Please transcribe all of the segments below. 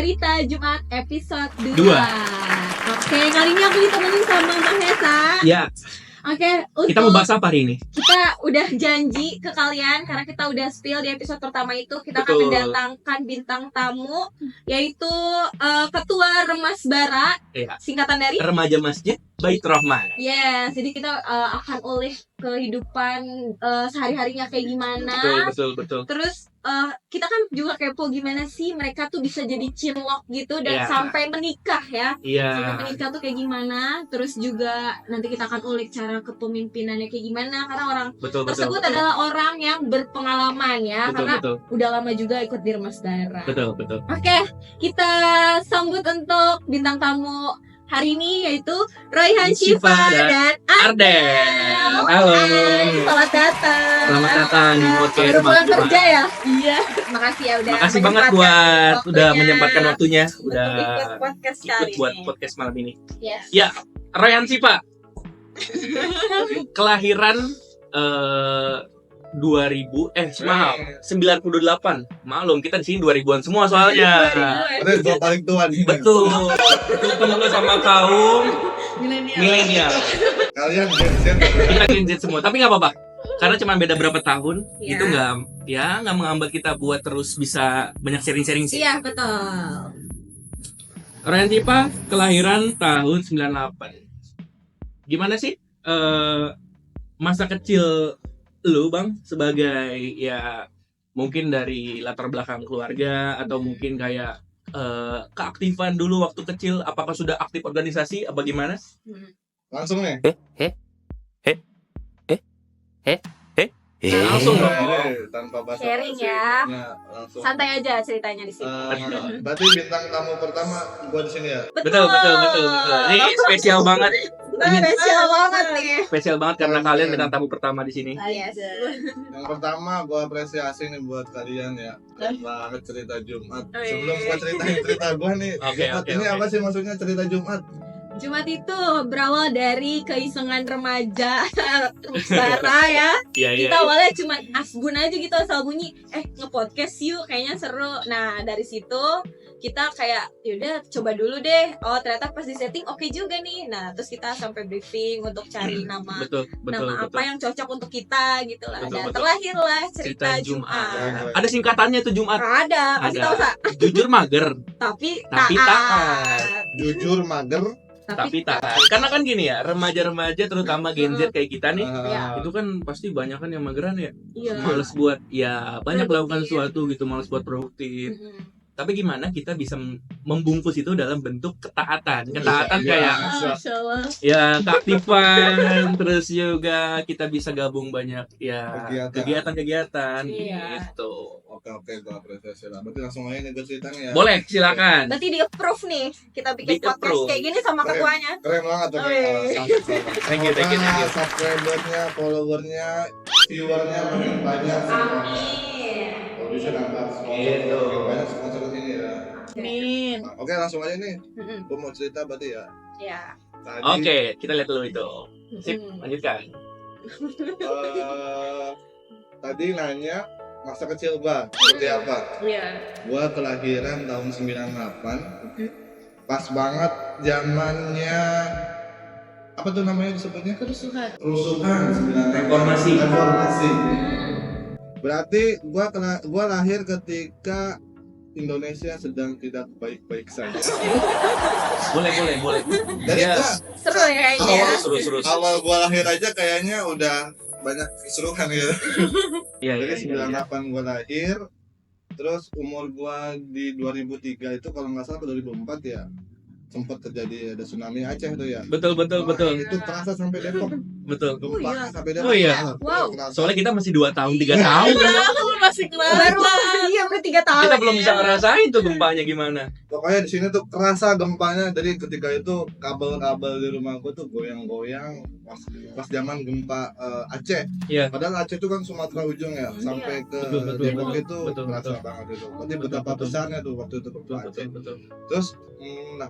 Cerita Jumat episode 2. Dua. Oke, kali ini aku ditemenin sama Mbak Hesa. Ya, Oke, kita mau bahas apa hari ini? Kita udah janji ke kalian karena kita udah spill di episode pertama itu kita akan Betul. mendatangkan bintang tamu yaitu Ketua Remas Bara, Iya. singkatan dari Remaja Masjid Bait Rahman. Yes, jadi kita akan oleh kehidupan sehari-harinya kayak gimana. Betul. Terus kita kan juga kepo gimana sih mereka tuh bisa jadi cinlok gitu dan Iya. sampai menikah ya. Sampai Iya. menikah tuh kayak gimana. Terus juga nanti kita akan ulik cara kepemimpinannya kayak gimana karena orang Betul. tersebut adalah orang yang berpengalaman ya, karena Betul. udah lama juga ikut di Remas Bara. Betul. Oke, kita sambut untuk bintang tamu hari ini yaitu Royhan Syifa Syifa dan dan Arden. Halo. Selamat datang. Selamat datang di podcast Baru Remas pulang Bara. kerja ya? Iya. Makasih ya udah. Makasih banget menyempatkan udah waktunya menyempatkan waktunya, untuk udah ikut podcast ikut kali buat ini. podcast malam ini. Yes. Ya, Royhan Syifa. Kelahiran 98. Maklum kita di sini 2000-an semua soalnya. Ada gua paling tua nih. Betul. Ketemu sama kaum milenial. Kalian Gen Z. Kita Gen Z semua, tapi nggak apa-apa. Karena cuma beda berapa tahun, Iya. itu nggak menghambat kita buat terus bisa banyak sharing-sharing sih. Iya, betul. Royhan Syifa kelahiran tahun 98. Gimana sih masa kecil lu, Bang, sebagai ya mungkin dari latar belakang keluarga atau mungkin kayak keaktifan dulu waktu kecil, apakah sudah aktif organisasi apa gimana? Langsung nih. Langsung dong. Tanpa basa Sharing basi. ya. Langsung. Santai aja ceritanya di sini. Berarti bintang tamu pertama gua di sini ya. Betul. Ini spesial banget. Spesial banget nih. Spesial banget karena kalian bintang tamu pertama di sini. Yes. Yang pertama gua apresiasi nih buat kalian ya. Banget cerita Jumat. Oh, iya. Sebelum gua ceritain cerita gua nih. Oke, Jumat oke, ini oke. apa sih maksudnya cerita Jumat? Jumat itu berawal dari keisengan remaja Bara ya. Iya. Kita awalnya cuma asbun aja gitu asal bunyi nge-podcast yuk kayaknya seru. Nah dari situ kita kayak yaudah coba dulu deh. Oh ternyata pas di setting oke juga nih. Nah terus kita sampai briefing untuk cari nama Betul. apa yang cocok untuk kita gitu lah. Betul, Dan betul. terlahirlah cerita Cerita Jumat. Jumat. Ada singkatannya tuh Jumat. Ada, kasih Ada. tahu Sa. Jujur mager, Tapi Tapi taat. Jujur mager. tapi taat. Karena kan gini ya, remaja-remaja terutama Gen Z kayak kita nih, Iya. itu kan pasti banyak kan yang mageran ya. Iya. Males buat ya banyak melakukan Produktif. sesuatu gitu, males buat produktif. Mm-mm. Tapi gimana kita bisa membungkus itu dalam bentuk ketaatan. Ketaatan kayak Masya Allah. ya keaktifan, terus juga kita bisa gabung banyak ya kegiatan-kegiatan Iya. gitu. Oke, gua apresiasi lah. Berarti langsung aja nih gua ceritanya ya. Boleh, silakan. Berarti di approve nih kita bikin podcast Di-approve. kayak gini sama Keren. ketuanya. Keren banget tuh. Thank you. Subscribernya, followernya, viewernya makin banyak. Amin. Produser dapat sponsor Gitu. makin banyak sponsor ini ya. Amin. Oke, langsung aja nih. Mm-mm. Gue mau cerita berarti ya. Ya. Tadi, Oke, kita lihat dulu itu. Sip, Mm-mm. lanjutkan. Tadi nanya masa kecil gua seperti apa? Iya. Gua kelahiran tahun 98. Pas banget zamannya apa tuh namanya disebutnya? Kerusuhan. Kerusuhan 98. Reformasi. Berarti gua lahir ketika Indonesia sedang tidak baik-baik saja. Boleh. Jadi Ya. gua Seru ya kayaknya ya. Seru. awal gua lahir aja kayaknya udah banyak keseruan gitu. Iya. Jadi 98 gua lahir, terus umur gua di 2003 itu kalau nggak salah ke 2004 ya sempat terjadi ada tsunami Aceh tuh ya. Betul. Wah, itu terasa sampai Depok. Betul. iya. Gempa sampai Depok. Oh, iya. Wow. Terasa. Soalnya kita masih 2 tahun, 3 tahun. Masih baru iya udah 3 tahun. Kita belum bisa ngerasain tuh gempanya gimana. Pokoknya di sini tuh kerasa gempanya. Jadi ketika itu kabel-kabel di rumah gua tuh goyang-goyang pas zaman gempa Aceh. Iya. Padahal Aceh itu kan Sumatera ujung ya, sampai ke Betul. Depok itu Betul. kerasa banget itu. Berarti betapa besarnya tuh waktu itu gempa Aceh. Betul. Terus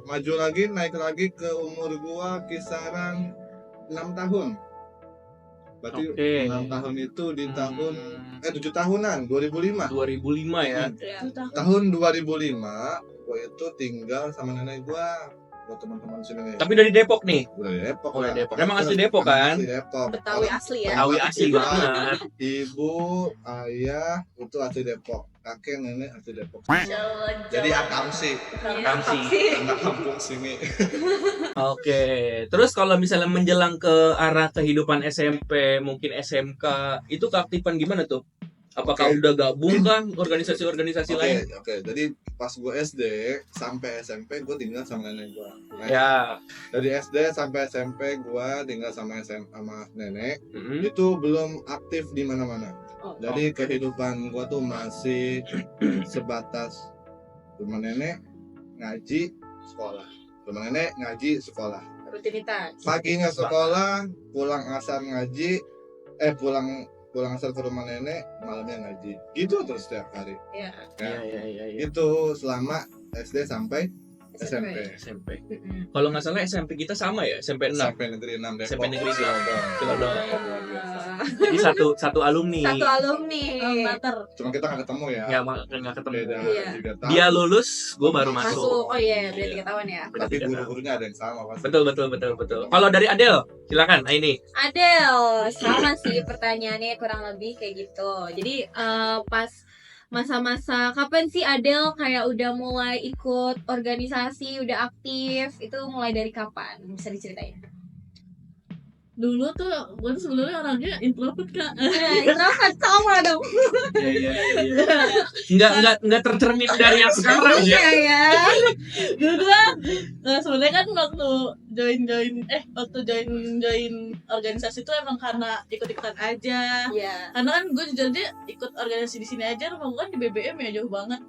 maju lagi, naik lagi ke umur gua kisaran 6 tahun. Berarti Oke. 6 tahun itu di tahun 7 tahunan 2005. 2005 ya. Iya. Tahun 2005 Depok itu tinggal sama nenek gua buat teman-teman sini nih. Tapi dari Depok nih. Dari Depok Oh, lah. Depok. Emang asli Depok kan? Asli Depok. Betawi asli ya. Betawi asli banget. Ibu, ayah itu asli Depok. Kakek, nenek asli Depok. Jalan-jalan. Jadi akamsi. Akamsi. Anak kampung sini. Oke. Terus kalau misalnya menjelang ke arah kehidupan SMP, mungkin SMK, itu keaktifan gimana tuh? Apakah Oke. udah gabung kah organisasi-organisasi lain? Oke. Jadi pas gue SD sampai SMP gue tinggal sama nenek gue. Ya. Dari SD sampai SMP gue tinggal sama nenek. Mm-mm. Itu belum aktif di mana-mana. Oh, Jadi kehidupan gue tuh masih sebatas rumah nenek, ngaji, sekolah. Rumah nenek, ngaji, sekolah. rutinitas. Paginya sekolah, pulang asar ngaji, pulang asar ke rumah nenek, malamnya ngaji. Gitu terus setiap hari. Ya. Iya. Itu selama SD sampai SMP. SMP. Kalau nggak salah SMP kita sama ya, SMP 6. Sampai negeri 6 Depok. SMP negeri 6. Cilodong. Jadi satu alumni. Satu alumni. Mater. Cuma kita nggak ketemu ya. Nggak ketemu. Beda Iya. 3 tahun. Dia lulus, gue baru masuk. Masuk. Oh iya, beda 3 tahun ya. Beda Tapi 3 tahun. guru-gurunya ada yang sama pasti. Betul. Kalau dari Adel, silakan. Ini. Adel, sama sih pertanyaannya kurang lebih kayak gitu. Jadi pas masa-masa kapan sih Adel kayak udah mulai ikut organisasi, udah aktif? Itu mulai dari kapan? Bisa diceritain? Dulu tuh gue tuh sebenarnya orangnya introvert Kak. Introvert sama dong. Iya. Nggak tercermin dari yang sekarang ya. ya. Dulu sebenarnya kan waktu join organisasi itu emang karena ikut-ikutan aja. Iya. Karena kan gue jujur aja ikut organisasi di sini aja, rumah gue kan di BBM ya, jauh banget.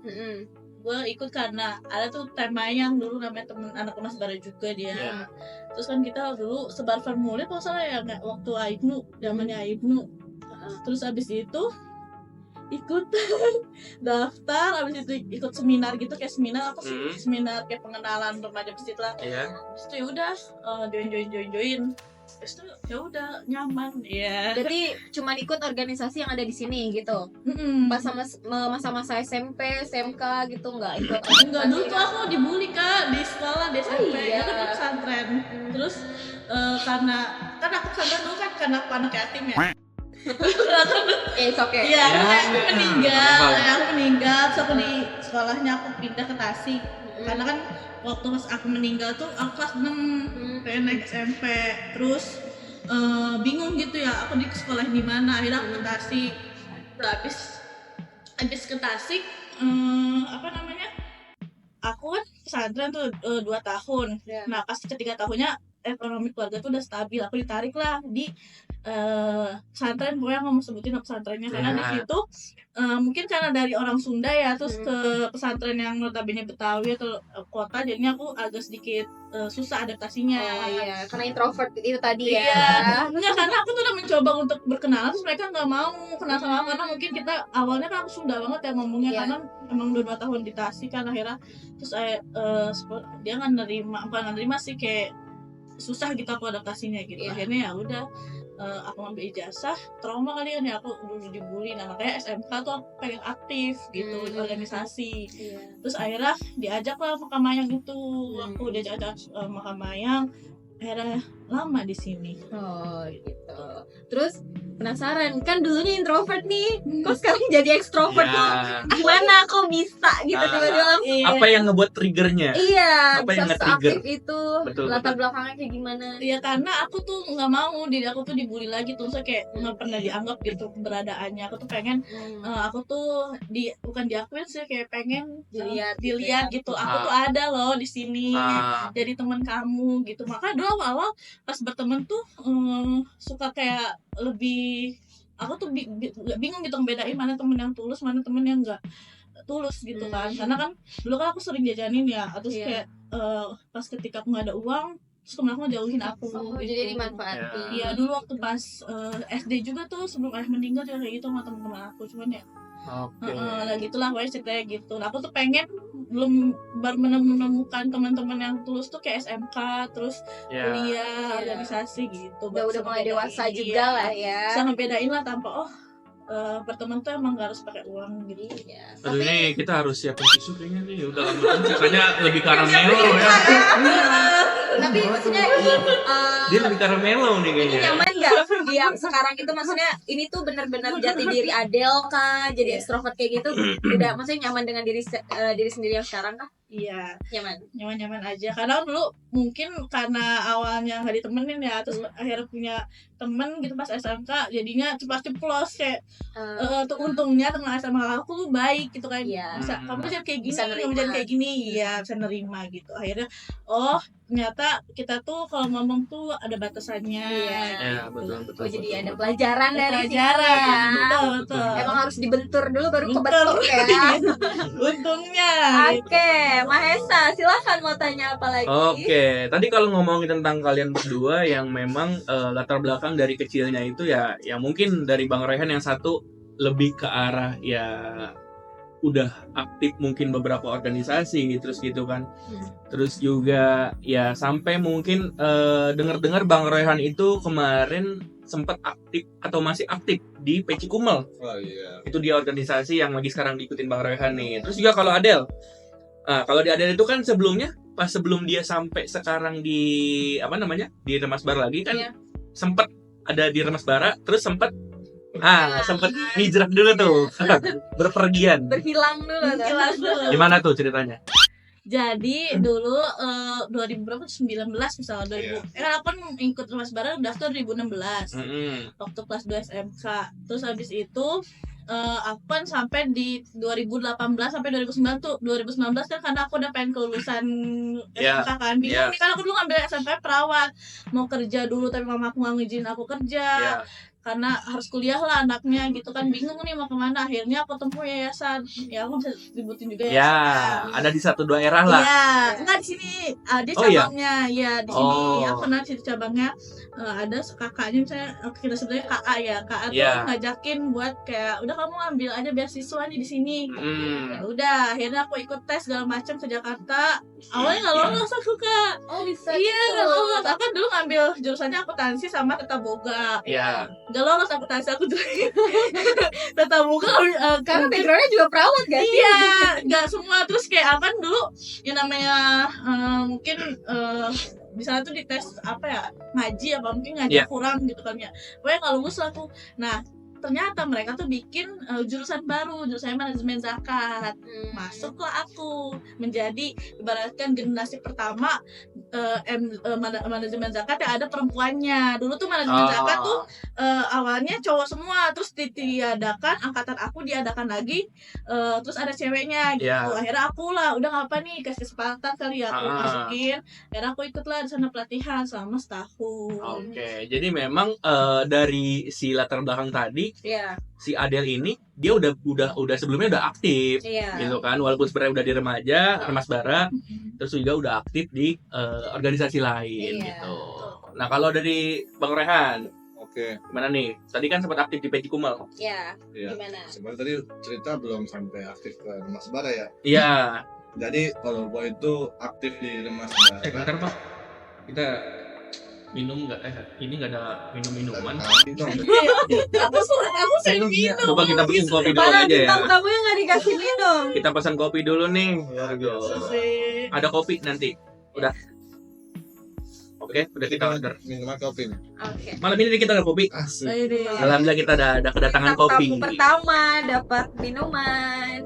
Gue ikut karena ada tuh tema yang dulu namanya temen anak Unas Bara juga dia. Iya. Terus kan kita dulu sebar formulir kalau salah ya, nggak waktu Aibnu, zamannya Aibnu. Terus abis itu ikut daftar, abis itu ikut seminar gitu, kayak seminar apa sih? Seminar kayak pengenalan remaja masjid lah. Iya. Terus itu ya udah join. Terus itu ya udah nyaman ya. Jadi cuma ikut organisasi yang ada di sini gitu. Pas sama masa-masa SMP, SMK gitu nggak ikut? Enggak, dulu tuh aku dibully Kak di sekolah, di SMP. iya. Itu kan pesantren. Terus karena kan aku pesantren dulu kan karena aku anak yatim ya. It's okay. Iya, Ya, aku meninggal, terus aku di sekolahnya aku pindah ke Tasik. Karena kan waktu pas aku meninggal tuh aku kelas 6, pengen naik SMP. Terus bingung gitu ya, aku di sekolah di mana. Akhirnya aku ke Tasik. Habis ke Tasik, aku kan pesantren tuh 2 tahun. Yeah. Nah pas ketiga tahunnya ekonomi keluarga tuh udah stabil, aku ditarik lah di pesantren, pokoknya nggak mau sebutin pesantrennya karena di situ mungkin karena dari orang Sunda ya, terus ke pesantren yang notabene Betawi atau kota, jadinya aku agak sedikit susah adaptasinya. Oh iya, karena introvert itu tadi ya. Iya, enggak, karena aku tuh udah mencoba untuk berkenalan, terus mereka nggak mau kenal sama aku karena mungkin kita awalnya kan aku Sunda banget ya ngomongnya. Iya. Karena emang udah 2 tahun di Tasik kan, akhirnya terus dia nggak nerima sih, kayak susah gitu aku adaptasinya gitu. Iya. Akhirnya ya udah aku ngambil ijazah, trauma kali kan ya, aku dulu dibully. Nah makanya SMK tuh aku pengen aktif gitu di organisasi. Iya. Terus akhirnya diajak lah Makam Mayang itu, aku diajak Makam Mayang, akhirnya lama di sini. Oh gitu. Terus penasaran, kan dulunya introvert nih, kok sekarang jadi ekstrovert tuh? Ya. Gimana kok bisa gitu tiba-tiba langsung? Apa yang ngebuat triggernya? Iya, Apa yang bisa nge-trigger? seaktif itu. Betul, Latar belakangnya kayak gimana? Ya karena aku tuh nggak mau diri aku tuh dibully lagi, terus kayak nggak pernah dianggap gitu keberadaannya. Aku tuh pengen aku tuh bukan diakuin sih, kayak pengen dilihat gitu. Aku tuh ada loh di sini, jadi teman kamu gitu. Makanya dulu awal pas berteman tuh suka kayak lebih, aku tuh bingung gitu ngebedain mana temen yang tulus, mana temen yang enggak tulus gitu kan. Karena kan dulu kan aku sering jajanin ya, terus kayak pas ketika aku nggak ada uang, terus temen aku ngejauhin aku. Oh, gitu. jadi dimanfaatin. Iya, dulu waktu pas SD juga tuh sebelum ayah meninggal juga kayak gitu sama temen-temen aku, cuman ya lah gitulah pokoknya ceritanya gitu. Nah, aku tuh pengen baru menemukan teman-teman yang tulus tuh kayak SMK, terus kuliah, organisasi gitu. Udah mulai dewasa juga lah ya. Bisa ngebedain lah tanpa berteman tuh emang gak harus pakai uang gitu. Ya, Aduh ini kita harus siapin tisu kayaknya nih. Udah lama ceritanya lebih karamelo ya. tapi maksudnya Dia lebih karamelo nih ini kayaknya. nyaman nggak yang sekarang itu, maksudnya ini tuh benar-benar jati diri Adele kah, jadi extrovert kayak gitu, udah maksudnya nyaman dengan diri sendiri yang sekarang kah? Iya, Nyaman. nyaman-nyaman aja. Karena dulu mungkin karena awalnya nggak ditemenin ya, terus akhirnya punya temen gitu pas SMK, jadinya ceplos kayak tuh untungnya teman SMA aku tuh baik gitu kan. Iya. Bisa, kamu jangan kayak gini, Bisa kamu nerima. jangan kayak gini, ya bisa nerima gitu. Akhirnya ternyata kita tuh kalau ngomong tuh ada batasannya. Iya. Ya betul. Oh, jadi ada pelajaran dari situ Pelajaran, ya. betul. Emang harus dibentur dulu baru Bentur. kebentur ya. Untungnya. Oke, Mahesa, silakan mau tanya apa lagi? Oke, tadi kalau ngomongin tentang kalian berdua yang memang latar belakang dari kecilnya itu ya mungkin dari Bang Rehan yang satu lebih ke arah ya udah aktif mungkin beberapa organisasi terus gitu kan. Terus juga ya sampai mungkin dengar-dengar Bang Rehan itu kemarin sempat aktif atau masih aktif di Peci Kumel. Oh iya. Itu dia organisasi yang lagi sekarang diikutin Bang Rehan nih. Terus juga kalau Adel. Kalau di Adel itu kan sebelumnya pas sebelum dia sampai sekarang di di Remas Bara lagi kan Iya. sempat ada di Remas Bara, terus sempat sempat hijrah dulu tuh. Berpergian. Berhilang dulu kan? Jelas dulu. Gimana tuh ceritanya? Jadi dulu 2019 misalnya 2000 Iya. aku kan ikut Remas Bara daftar 2016 waktu kelas 2 SMK. Terus habis itu aku kan sampai di 2018 sampai 2019 tuh. 2019 kan karena aku udah pengen kelulusan Iya. SMK kan. Bingung nih, kan aku dulu ngambil SMK perawat. Mau kerja dulu tapi mama aku nggak ngizinin aku kerja. Ya. Karena harus kuliah lah anaknya gitu kan, bingung nih mau kemana. Akhirnya aku tempuh yayasan, ya aku bisa sebutin juga Ya, yayasan. ada di 1 daerah lah. Iya, enggak di sini. Ada Oh, iya? cabangnya. Iya, di sini. Oh. Aku pernah di cabangnya ada kakaknya misalnya kita sebutnya KA ya. KA tuh Iya. ngajakin buat kayak udah kamu ambil aja beasiswa nih di sini. Ya udah, akhirnya aku ikut tes segala macam ke Jakarta. Awalnya nggak lolos aku, Kak. Oh, bisa. Iya, gitu. nggak lolos. Aku kan dulu ngambil jurusannya akuntansi sama tata boga. Ya. Nggak lolos akuntansi, aku juga tata boga Karena backgroundnya juga perawat gak sih? iya, nggak semua. Terus kayak apa kan dulu yang namanya mungkin misalnya tuh dites apa ya, ngaji apa mungkin ngaji Iya. kurang gitu kan ya. Pokoknya kalau lulus aku. Nah, ternyata mereka tuh bikin jurusan baru, jurusan manajemen zakat. Masuklah aku menjadi ibaratkan generasi pertama manajemen zakat yang ada perempuannya. Dulu tuh manajemen zakat tuh awalnya cowok semua, terus ditiadakan, angkatan aku diadakan lagi, terus ada ceweknya gitu. Ya. Akhirnya aku lah udah ngapa nih, kasih kesempatan kali ya aku masukin. Akhirnya aku ikutlah di sana pelatihan selama setahun. Oke, jadi memang dari si latar belakang tadi Iya. si Adel ini dia udah sebelumnya udah aktif Iya. gitu kan, walaupun sebenarnya udah di remaja Remas Bara, terus juga udah aktif di organisasi lain Iya. gitu. Nah kalau dari Bang Rehan Oke. gimana nih, tadi kan sempat aktif di Peci Kumel. Iya. Iya. Gimana? Sebenarnya tadi cerita belum sampai aktif ke Remas Bara ya. Iya. Jadi kalau gua itu aktif di Remas Bara. Bentar Pak, kita minum nggak? Ini nggak ada minuman. Aku sering minum. Coba kita bikin kopi dulu Para aja ya. bintang tamunya nggak dikasih minum. Kita pesan kopi dulu nih. Luar biasa. Ada kopi nanti. Udah. Oke, udah kita order. Minuman kopi nih. Oke. Malam ini kita ada kopi. Asik. Alhamdulillah kita ada kedatangan Bintang kopi. tamu pertama dapat minuman.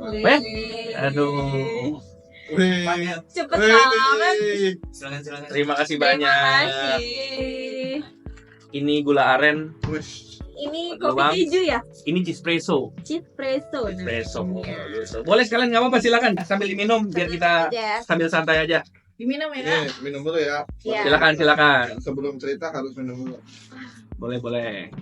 Aduh. Wih. Cepet banget. Silakan. Terima kasih Terima banyak. kasih. Ini gula aren, Wih. Ini Bang. kopi keju ya? ini espresso. Espresso. Espresso. Boleh sekalian nggak apa-apa, silakan sambil diminum biar kita Ya. sambil santai aja. Diminum ya, Kak? Minum dulu ya. Iya. Silakan. Sebelum cerita harus minum dulu. Boleh. Boleh.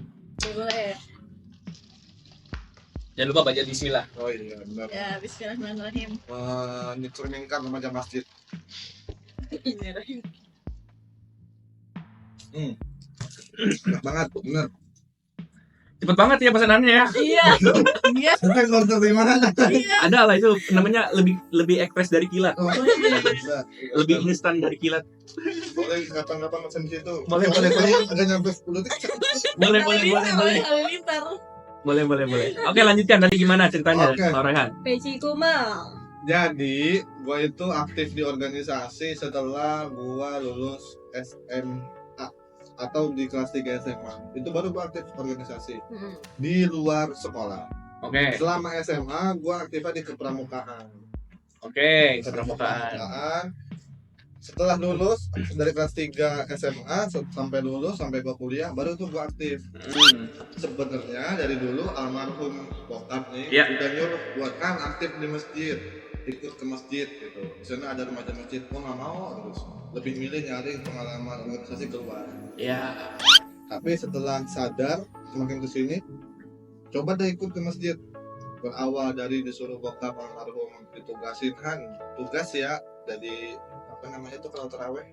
Jangan lupa baca bismillah. Oh iya benar. Ya, bismillahirrahmanirrahim. Mencerminkan remaja masjid. Enak banget, bener. Cepet banget ya pesanannya ya. Iya. Iya. Sampai order di mana? Iya. Ada lah itu namanya lebih ekspres dari kilat. Oh, bisa. Lebih instan dari kilat. Boleh kapan-kapan pesan situ. Boleh. Agak nyampe 10 detik. Boleh. Halilintar. Boleh. Oke, lanjutkan tadi gimana ceritanya, Oke. Bang Rehan? Peci Kumal. Jadi gue itu aktif di organisasi setelah gue lulus SMA atau di kelas 3 SMA. Itu baru gue aktif organisasi di luar sekolah. Oke. Selama SMA gue aktifnya di kepramukaan. Oke, kepramukaan. Setelah lulus dari kelas 3 SMA sampai lulus sampai gue kuliah baru tuh gue aktif. Sebenarnya dari dulu almarhum bokap nih udah nyuruh buat kan aktif di masjid, ikut ke masjid gitu. Di sana ada remaja masjid, gue nggak mau terus. Lebih milih nyari pengalaman organisasi keluar. Iya. Tapi setelah sadar semakin kesini, coba deh ikut ke masjid. Berawal dari disuruh bokap almarhum ditugasin kan, tugas ya dari apa namanya itu kalau taraweh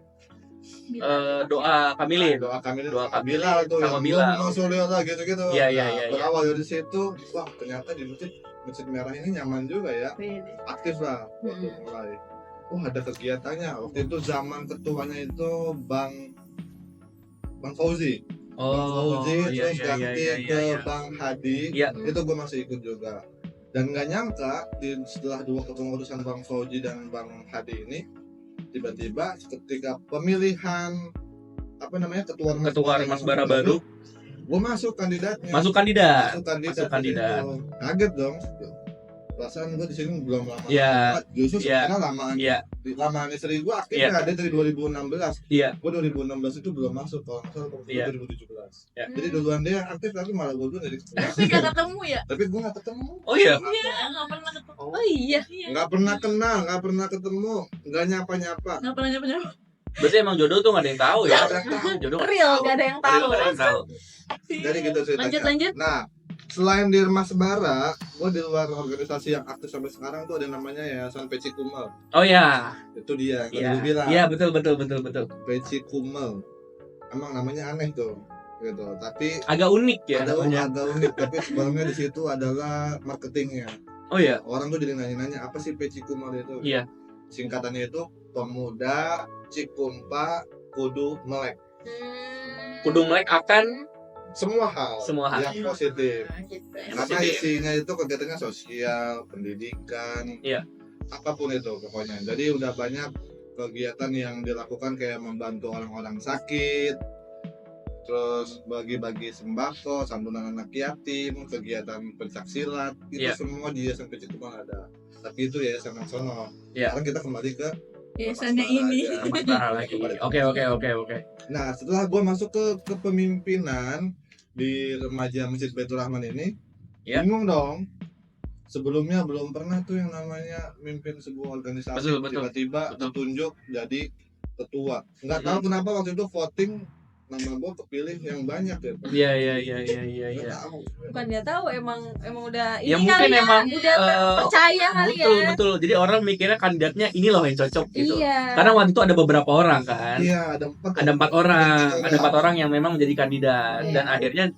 Doa kamilin. doa kamilin Doa sama Bilal tuh sama yang Bilal. Rasulullah gitu-gitu. Iya. Berawal dari situ, wah ternyata di masjid merah ini nyaman juga ya, aktif lah waktu mulai. Wah ada kegiatannya. Waktu itu zaman ketuanya itu Bang Fauzi. Bang Fauzi terus ganti ke Bang Hadi. Itu gue masih ikut juga. Dan nggak nyangka setelah 2 kepengurusan Bang Fauzi dan Bang Hadi ini, tiba-tiba ketika pemilihan apa namanya ketua Masbara baru, gue masuk kandidatnya. Masuk kandidat. Itu. Kaget dong. Perasaan gue di sini belum lama. Justru sebenarnya lamaan istri gue aktifnya ada dari 2016. Gue 2016 itu belum masuk kalau nggak salah 2017. Jadi duluan dia yang aktif tapi malah gue dulu dari Tapi nggak ketemu ya? tapi gue nggak ketemu. Oh iya. Nggak pernah ketemu. Oh iya. Nggak pernah kenal, nggak pernah ketemu, nggak nyapa-nyapa. Nggak pernah nyapa. Berarti emang jodoh tuh nggak ada yang tahu ya. Nggak ada yang tahu. Jodoh Real, gak ada yang tahu. Nggak ada yang tahu. Jadi gitu ceritanya. Lanjut. Nah, selain di Masbara, gue di luar organisasi yang aktif sampai sekarang tuh ada namanya Yayasan Peci Kumel. Oh ya. Itu dia yang Iya. tadi bilang. Iya betul. Peci Kumel. Emang namanya aneh tuh. Gitu. Tapi Agak unik ya namanya. agak unik, tapi sebenarnya di situ adalah marketingnya. Oh iya. Orang tuh jadi nanya-nanya apa sih Peci Kumel itu? Iya. Singkatannya itu Pemuda Cikumpa Kudu Melek. Kudu melek akan Semua hal yang positif. Karena isinya itu kegiatannya sosial, pendidikan, apapun itu pokoknya. Jadi udah banyak kegiatan yang dilakukan kayak membantu orang-orang sakit, terus bagi-bagi sembako, santunan anak yatim, kegiatan pencaksilat, itu semua di Yayasan Peci Kumel ada. Tapi itu Yayasan Nasional. Sekarang kita kembali ke Yayasannya ini. Oke. Nah, setelah gue masuk ke kepemimpinan di remaja Masjid Baitur Rahman ini, bingung dong. Sebelumnya belum pernah tuh yang namanya mimpin sebuah organisasi. Tiba-tiba ditunjuk jadi ketua. Nggak tahu kenapa waktu itu voting nama gue kepilih yang banyak ya. Iya. Bukan dia tahu, emang udah Ya ini mungkin kali ya, emang udah percaya kali ya. Betul. Jadi orang mikirnya kandidatnya ini loh yang cocok gitu. Iya. Karena waktu itu ada beberapa orang kan. Iya, ada 4 orang. Ada 4 orang yang memang menjadi kandidat dan akhirnya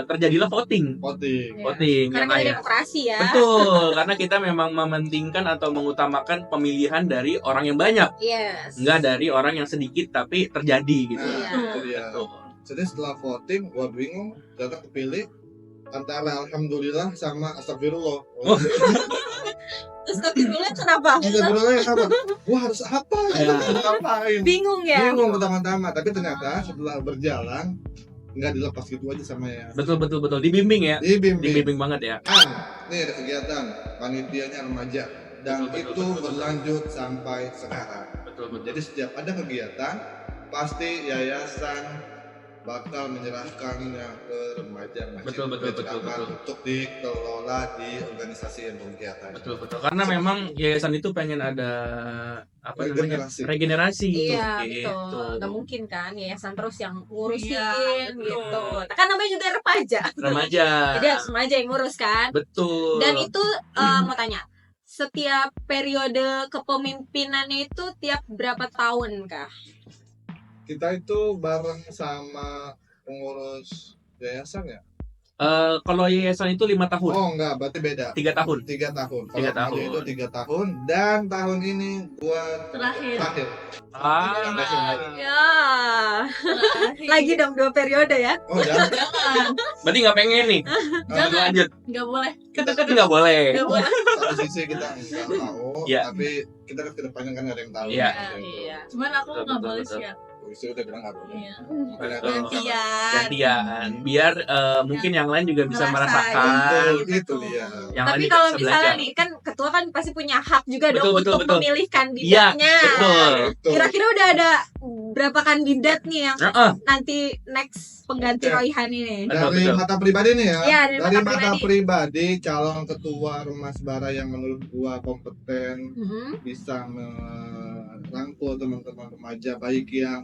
terjadilah voting. Karena kita demokrasi ya. Betul, karena kita memang mementingkan atau mengutamakan pemilihan dari orang yang banyak. Yes. Enggak dari orang yang sedikit tapi terjadi gitu. Itu dia. Jadi setelah voting, gua bingung, ternyata kepilih antara alhamdulillah sama astagfirullah. Terus astagfirullah kenapa? Astagfirullah apa? Gua harus apa? Ngapain? Bingung ya. Bingung pertama-tama, tapi ternyata setelah berjalan nggak dilepas gitu aja sama ya. Betul. Dibimbing ya. Dibimbing banget ya. Nih ada kegiatan panitianya remaja dan itu berlanjut sampai sekarang. Betul. Jadi setiap ada kegiatan pasti yayasan bakal menyerahkannya ke remaja Betul. untuk dikelola di organisasi yang berkegiatan. Betul. Karena memang yayasan itu pengen ada regenerasi. Iya, gitu. betul. Nggak mungkin kan yayasan terus yang ngurusin gitu. Kan namanya juga remaja. Remaja. Jadi harus remaja yang ngurus kan. Betul. Dan itu mau tanya, setiap periode kepemimpinannya itu tiap berapa tahun kah? Kita itu bareng sama pengurus yayasan ya. Kalau yayasan itu 5 tahun, Oh enggak, berarti beda. 3 tahun. 3 tahun. Tiga Kalau tahun. itu 3 tahun dan tahun ini gua Terakhir. Ah, Ya. Terakhir. Lagi dong 2 periode ya. Oh jangan. Jangan, berarti nggak pengen nih. Jangan. Lanjut. nggak boleh. Tapi nggak boleh. Nggak boleh. Satu sisi kita nggak tahu, Iya. tapi kita ke depannya kan nggak ada yang tahu. Iya. Iya. Cuman aku Betul, nggak betul, boleh betul. siap. Polisi udah bilang nggak boleh. Iya. Makanya Betul. Gantian. Gantian biar mungkin yang lain juga bisa Ngerasain. merasakan. Betul, gitu. itu dia. Yang Tapi lain kalau bisa misalnya belajar. nih kan ketua kan pasti punya hak juga Betul, dong betul, untuk betul. memilih Iya, kandidatnya. betul. Betul. Kira-kira udah ada berapa kandidat nih yang Heeh. nanti next pengganti Oke. Royhan ini? Betul, Dari betul. mata pribadi nih ya. Iya, dari dari mata mata pribadi calon ketua Ormas Bara yang menurut gua kompeten, Mhm. bisa merangkul teman-teman remaja baik yang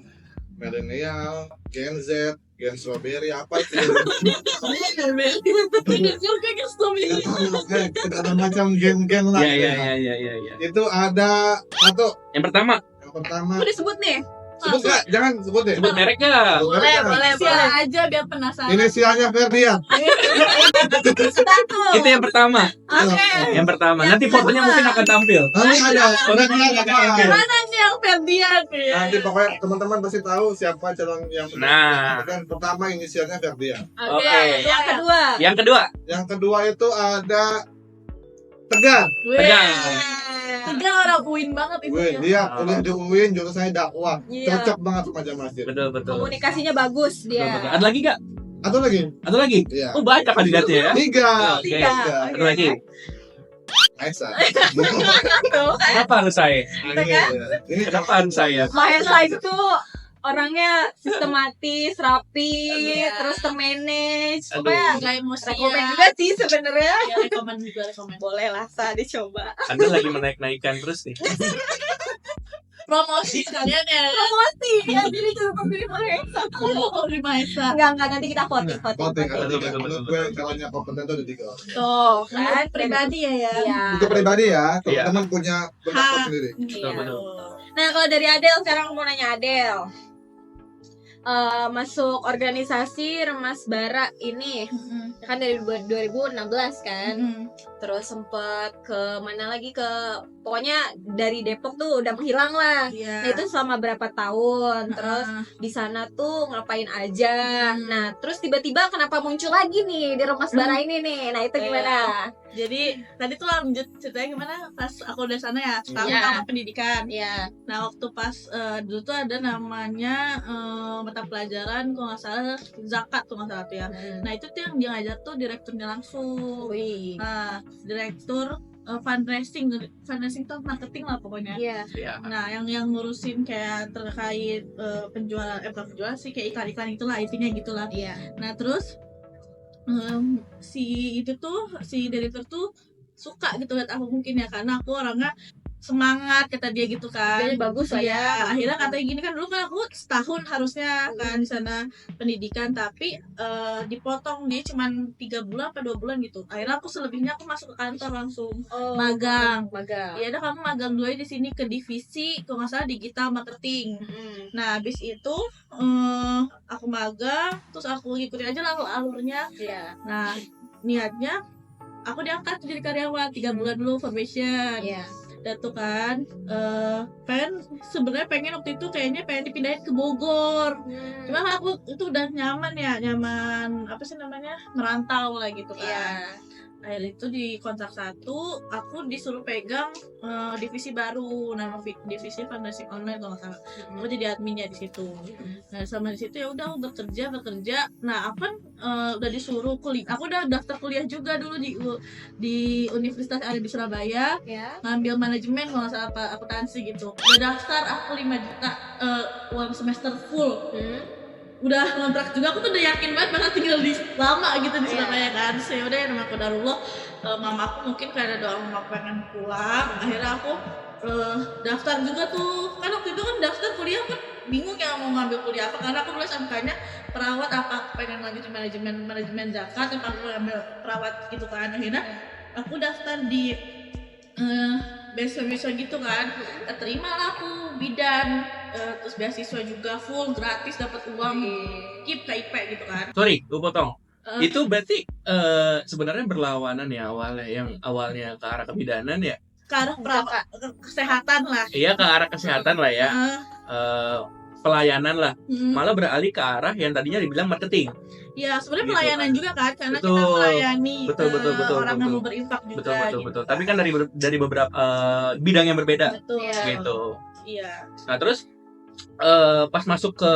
milenial, Gen Z, Gen Strawberry apa itu? Ini juga yang story. Segala macam gen-gen lah. Iya. Itu ada satu. Yang pertama, Yang pertama, Udah disebut nih. sebut nggak? Jangan sebut deh. sebut merek nggak? Boleh, boleh, Siap boleh. aja biar penasaran. Inisialnya Ferdian. Satu. Itu yang pertama. Oke. Yang pertama. Yang Nanti fotonya kedua. mungkin akan tampil. Nanti ada. Nanti ada. Mana nih yang Ferdian ya? Nanti pokoknya teman-teman pasti tahu siapa calon yang Nah. dan pertama inisialnya Ferdian. Oke. Oke. Yang kedua. Yang kedua, Yang kedua itu ada Tegar. Weh, Tegar. Tegar orang UIN banget itu. Gue ya. dia kuliah di UIN jurusannya dakwah. Iya. Cocok banget remaja masjid. betul betul. Komunikasinya bagus Betul, dia. betul. Ada lagi nggak? Atau lagi? Ada lagi? Iya. Oh banyak kandidatnya ya. 3. Oke. Tiga. Ada lagi. Aisyah. Tuh. Kenapa harus saya? Ini Kenapa harus saya? Mahesa itu orangnya sistematis, rapi, terus termanage. Aduh. Pokoknya Gak emosi rekomen ya. juga sih sebenarnya. Ya, rekomen juga rekomen. Boleh lah, Sa, dicoba. Anda lagi menaik-naikkan terus nih. Promosi sekalian ya. Promosi, ya jadi coba pemilih Mahesa. Oh, di Maesa. Enggak, nanti kita voting. Voting ada Betul, 3. betul, Menurut betul, gue calonnya kompeten tuh ada 3. Tuh, kan. Kan pribadi ya ya. Iya. Itu pribadi ya, Iya. teman-teman punya pendapat Hak. sendiri. Iya. betul. Nah, kalau dari Adel, sekarang aku mau nanya Adel. Masuk organisasi Remas Bara ini kan dari 2016 kan, terus sempet ke mana lagi, ke pokoknya dari Depok tuh udah menghilang lah. Iya. Nah itu selama berapa tahun, terus di sana tuh ngapain aja. Nah terus tiba-tiba kenapa muncul lagi nih di Remas Bara ini nih, nah itu gimana? Jadi tadi tuh lanjut ceritanya gimana pas aku udah sana ya, tahun Iya. pertama pendidikan. Ya. Nah waktu pas dulu tuh ada namanya mata pelajaran kalau nggak salah zakat tuh nggak salah tuh ya. Nah itu tuh yang dia ngajar tuh direkturnya langsung. Wih. Nah direktur fundraising tuh marketing lah pokoknya. Iya. Ya. Nah yang ngurusin kayak terkait penjualan bukan penjualan sih, kayak iklan-iklan itulah intinya gitulah. Iya. Nah terus si direktur tuh suka gitu liat aku mungkin ya, karena aku orangnya semangat kata dia gitu kan. Jadi bagus lah ya. Iya, akhirnya katanya gini kan, dulu kan aku setahun harusnya kan di sana pendidikan, tapi dipotong dia cuman 3 bulan apa 2 bulan gitu. Akhirnya aku selebihnya aku masuk ke kantor langsung Oh, magang. magang. Ya udah kamu magang dulu aja di sini ke divisi kalau nggak salah digital marketing. Nah habis itu aku magang, terus aku ngikutin aja lah alurnya. Iya. Nah niatnya aku diangkat jadi karyawan 3 bulan dulu formation. Iya. Dan tuh kan sebenarnya pengen waktu itu kayaknya pengen dipindahin ke Bogor. Cuma aku itu udah nyaman apa sih namanya, merantau lah gitu kan. Iya. Akhirnya itu di kontrak 1 aku disuruh pegang divisi baru, nama divisi fundraising online kalau nggak salah. Aku jadi adminnya di situ. Nah sama di situ ya udah aku bekerja. Nah aku kan udah disuruh kuliah. Aku udah daftar kuliah juga dulu di Universitas yang ada di Surabaya, Ya. ngambil manajemen kalau nggak salah apa akuntansi gitu. Udah daftar aku 5 juta uang semester full. Udah kontrak juga, aku tuh udah yakin banget bakal tinggal di lama gitu di Surabaya kan. Terus ya udah ya nama qadarullah, mama aku mungkin karena doa mama aku pengen pulang, akhirnya aku daftar juga tuh. Kan waktu itu kan daftar kuliah kan bingung ya mau ngambil kuliah apa, karena aku dulu SMK-nya perawat, apa pengen lanjut manajemen zakat, apa aku ngambil perawat gitu kan. Akhirnya aku daftar di beasiswa gitu kan, terima lah aku bidan, terus beasiswa juga full gratis, dapat uang KIP KIP gitu kan. Sorry, gue potong. Itu berarti sebenarnya berlawanan ya awalnya, yang awalnya ke arah kebidanan ya. ke arah kesehatan lah. Iya, ke arah kesehatan lah ya. Pelayanan lah. Hmm. Malah beralih ke arah yang tadinya dibilang marketing. Ya sebenarnya Gitu pelayanan kan. juga kan, karena Betul. kita melayani Betul, orang yang mau berinfak juga. Betul. Tapi kan dari beberapa bidang yang berbeda. Betul. Gitu. Iya. Nah, terus pas masuk ke